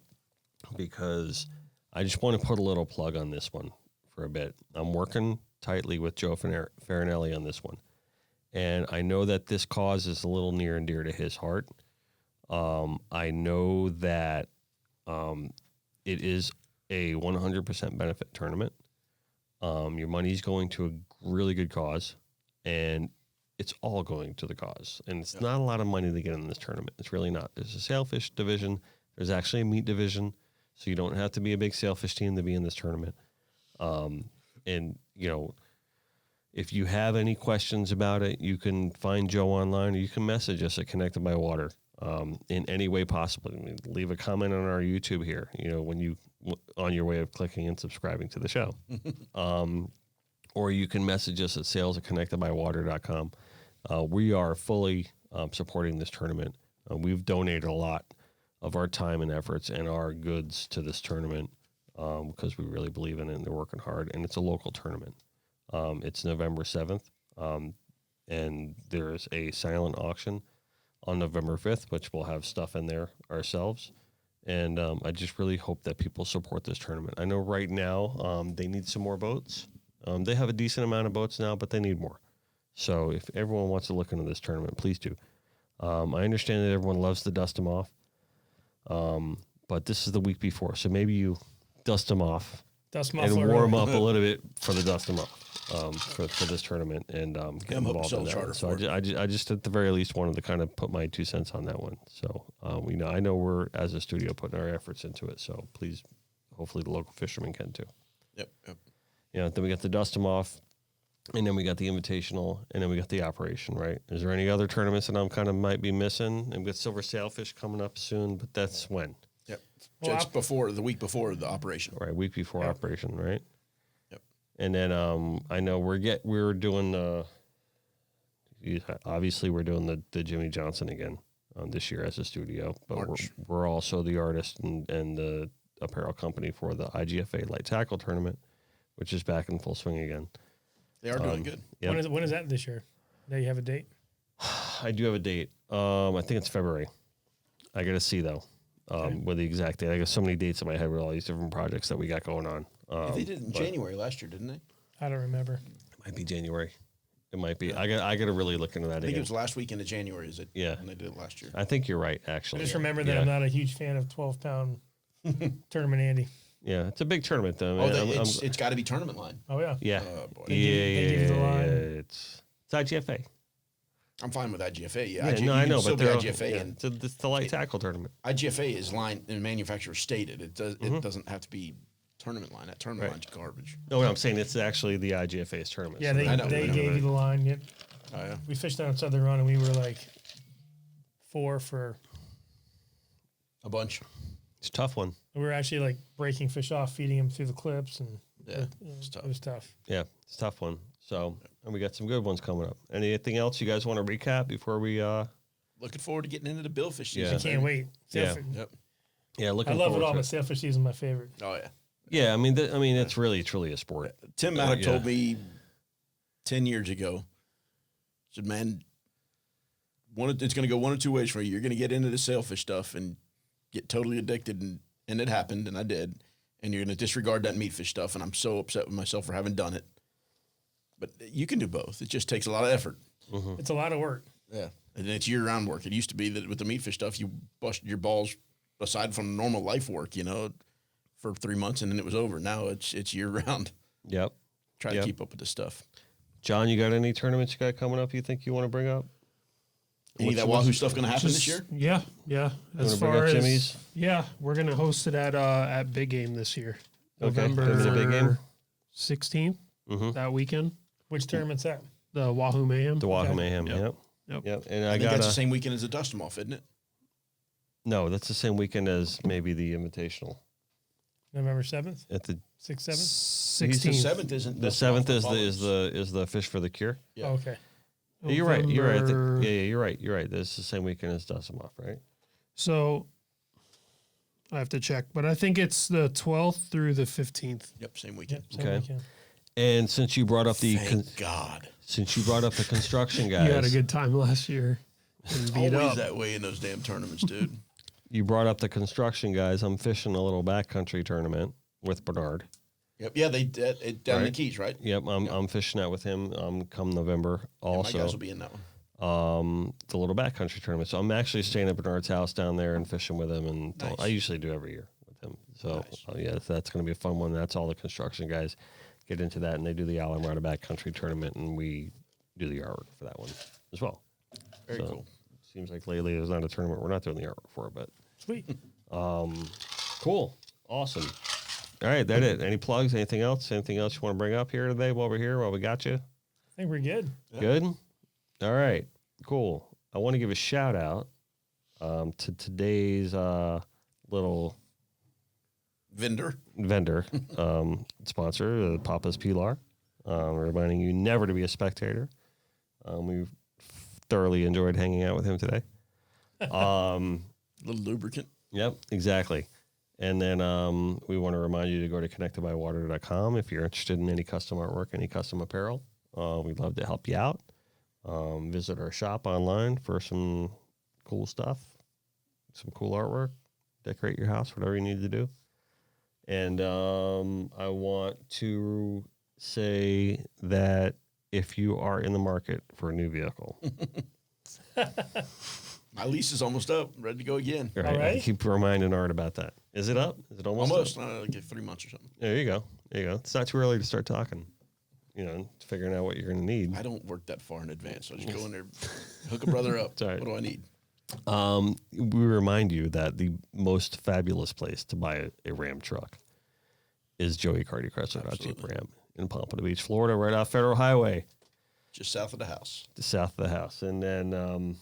Because I just want to put a little plug on this one for a bit. I'm working tightly with Joe Farinelli on this one. And I know that this cause is a little near and dear to his heart. I know that it is a 100% benefit tournament. Your money's going to a really good cause, and it's all going to the cause. And it's not a lot of money to get in this tournament. It's really not. There's a sailfish division. There's actually a meat division, so you don't have to be a big sailfish team to be in this tournament. And, if you have any questions about it, you can find Joe online, or you can message us at Connected by Water in any way possible. I mean, leave a comment on our YouTube here, when you on your way of clicking and subscribing to the show. Or you can message us at sales@connectedbywater.com. We are fully supporting this tournament. We've donated a lot of our time and efforts and our goods to this tournament because we really believe in it and they're working hard. And it's a local tournament. It's November 7th, and there's a silent auction on November 5th, which we'll have stuff in there ourselves. And I just really hope that people support this tournament. I know right now they need some more boats. They have a decent amount of boats now, but they need more. So if everyone wants to look into this tournament, please do. I understand that everyone loves to dust them off, but this is the week before. So maybe you dust them off and warm up a little bit for the dust them off. For this tournament and get involved in that. So I just at the very least wanted to kind of put my 2 cents on that one. So I know we're as a studio putting our efforts into it. So please, hopefully the local fishermen can too. Yep. Then we got the dust them off, and then we got the invitational, and then we got the operation. Right? Is there any other tournaments that I'm kind of might be missing? And we got Silver Sailfish coming up soon, but that's when. Yep. Just the week before the operation. Right, week before operation. Right. And then I know we're doing obviously we're doing the Jimmy Johnson again this year as a studio, but we're also the artist and the apparel company for the IGFA Light Tackle Tournament, which is back in full swing again. They are doing good. Yep. When is that this year? Now you have a date? I do have a date. I think it's February. I got to see though with the exact date. I got so many dates in my head with all these different projects that we got going on. They did it in January last year, didn't they? I don't remember. It might be January. It might be. I got to really look into that I think again. it was last weekend of January, is it? Yeah. When they did it last year. I think you're right, actually. I just remember that I'm not a huge fan of 12-pound tournament Andy. Yeah, it's a big tournament, though. It's got to be tournament line. Oh, yeah. Yeah. Oh, boy. They give you the line. It's IGFA. I'm fine with IGFA. Yeah, I know, but they're IGFA and it's the light tackle tournament. IGFA is line and manufacturer stated. It doesn't have to be tournament line. That tournament line's garbage. No, I'm saying it's actually the IGFA's tournament. Yeah, so they gave you the line. Yep. Oh yeah. We fished down Southern Run and we were like 4 for A bunch. It's a tough one. we were actually like breaking fish off, feeding them through the clips, and It's tough. it was tough. Yeah, it's a tough one. So, and we got some good ones coming up. Anything else you guys want to recap before we? Looking forward to getting into the billfish Yeah. season. I can't wait. Yeah. Yep. Yeah, looking. I love it forward all, to but sailfish season is my favorite. Oh yeah. Yeah, I mean, it's really truly a sport. Tim Maddock Yeah. told me 10 years ago, said, man, it's going to go one or two ways for you. You're going to get into the sailfish stuff and get totally addicted, and it happened, and I did. And you're going to disregard that meatfish stuff, and I'm so upset with myself for having done it. But you can do both. It just takes a lot of effort. It's a lot of work. Yeah. And it's year-round work. It used to be that with the meatfish stuff, you busted your balls aside from normal life work, for 3 months, and then it was over. Now it's year-round. Yep. Try to keep up with this stuff. John, you got any tournaments you got coming up you think you want to bring up? Any of that Wahoo stuff going to happen this year? Yeah. As bring far up as Jimmy's? yeah, we're gonna host it at Big Game this year, Okay. November Is it a big game? 16th that weekend. Which tournament's that? The Wahoo Mayhem. The Wahoo Okay. Mayhem. Yep. Yep. And I I think got that's the same weekend as the Dust 'em Off, isn't it? No, that's the same weekend as maybe the Invitational. November 7th, At the 6th, 7th. 16th. 7th isn't. the Dust 'em Off, 7th the is the Fish for the Cure. Yeah. Oh, okay. Yeah, you're right. You're right. November- You're right. You're right. This is the same weekend as Dust 'em Off, right? So I have to check, but I think it's the 12th through the 15th. Yep, same weekend. Yep, same Okay. weekend. And since you brought up the Thank God. construction guys, You had a good time last year. And beat Always up. that way in those damn tournaments, dude. you brought up the construction guys. I'm fishing a little backcountry tournament with Bernard. Yep. Yeah, they down in the Right. Keys, right? Yep, I'm fishing that with him. Come November Yeah, my also. guys will be in that one. The little backcountry tournament. So I'm actually staying at Bernard's house down there and fishing with him, and Nice. I usually do every year with him. So Nice. yeah, that's going to be a fun one. That's all the construction guys get into that, and they do the Allen Roundabout Country Tournament, and we do the artwork for that one as well. Very cool. Seems like lately there's not a tournament we're not doing the artwork for, but Sweet. cool, awesome. All right, that it. Any plugs? Anything else? Anything else you want to bring up here today while we're here? While we got you? I think we're good. Yeah. Good. All right, cool. I want to give a shout out to today's little Vendor. sponsor, Papa's Pilar. Reminding you never to be a spectator. We thoroughly enjoyed hanging out with him today. Little lubricant. Yep, exactly. And then we want to remind you to go to connectedbywater.com if you're interested in any custom artwork, any custom apparel. We'd love to help you out. Visit our shop online for some cool stuff, some cool artwork, decorate your house, whatever you need to do. And I want to say that if you are in the market for a new vehicle, My lease is almost up. Ready to go again. right, All right. I keep reminding Art about that. Is it up? Is it almost up? Almost. Like 3 months or something. There you go. There you go. It's not too early to start talking, figuring out what you're going to need. I don't work that far in advance. So I just go in there, hook a brother up. all right. What do I need? We remind you that the most fabulous place to buy a Ram truck is Joey Accardi Chrysler Dodge Jeep Absolutely. Ram in Pompano Beach, Florida, right off Federal Highway, Just south of the house. just south of the house. And then,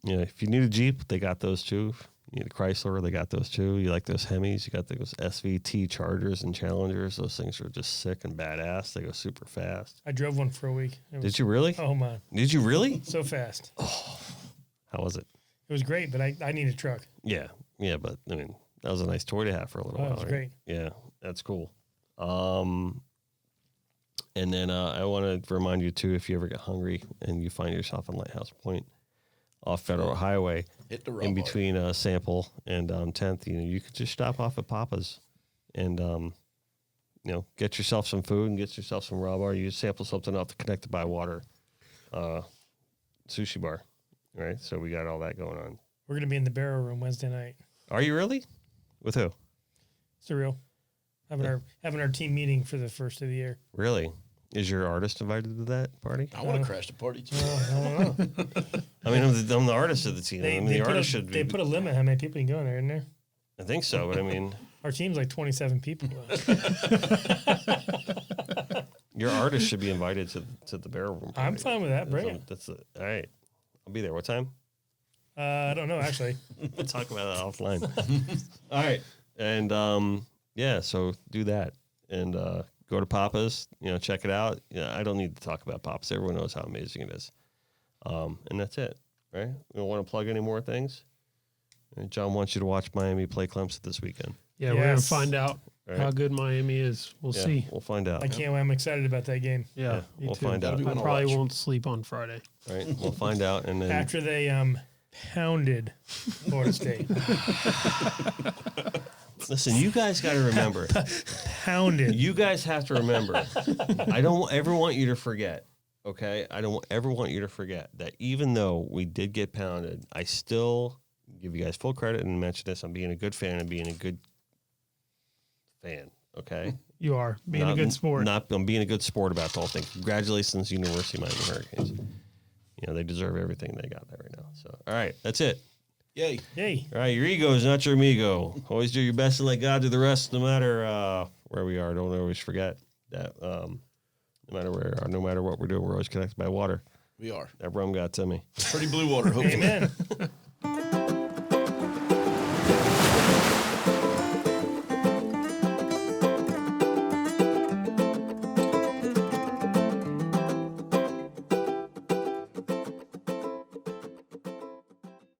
if you need a Jeep, they got those too. You need a Chrysler, they got those too. You like those Hemis, you got those SVT Chargers and Challengers. Those things are just sick and badass. They go super fast. I drove one for a week. It was, Did you really? Oh, man. Did you really? So fast. How was it? It was great, but I need a truck. Yeah, but I mean, that was a nice toy to have for a little Oh, while. it was right? great. Yeah, that's cool. And then I want to remind you too, if you ever get hungry and you find yourself on Lighthouse Point off Federal Highway, Hit the in rub between Sample and 10th, you could just stop off at Papa's and get yourself some food and get yourself some raw bar. You sample something off the Connected by Water sushi bar, right? So we got all that going on. We're going to be in the barrel room Wednesday night. Are you really? With who? Surreal. Having our team meeting for the first of the year. Really? Is your artist invited to that party? I want to crash the party too. I don't know. I mean, I'm the artist of the team. I mean, the artist should be. They put a limit how many people can go in there, isn't there? I think so, but I mean, Our team's like 27 people. your artist should be invited to the barrel room. I'm party. fine with that. Bring it. All right. I'll be there. What time? I don't know, actually. We'll talk about that offline. All right. And so do that and go to Papa's. Check it out. I don't need to talk about Papa's. Everyone knows how amazing it is. And that's it. Right? We don't want to plug any more things. And John wants you to watch Miami play Clemson this weekend. Yeah, we're gonna Yes. find out Right. how good Miami is. We'll Yeah, see. We'll find out. I can't wait. I'm excited about that game. Yeah, me we'll too. find out. That'll be I one to probably watch. won't sleep on Friday. Right? We'll find out. And then After they pounded Florida State. listen, you guys got to remember. Pounded. You guys have to remember. I don't ever want you to forget. Okay, I don't ever want you to forget that even though we did get pounded, I still give you guys full credit and mention this. I'm being a good fan and being a good fan. Okay, You are being a good sport. I'm being a good sport about the whole thing. Congratulations, University of Miami Hurricanes. They deserve everything they got there right now. So, all right, that's it. Yay. Yay. All right, your ego is not your amigo. Always do your best and let God do the rest, no matter where we are. Don't always forget that. No matter where, or no matter what we're doing, we're always connected by water. We are. That rum got to me. Pretty blue water, hopefully. Amen.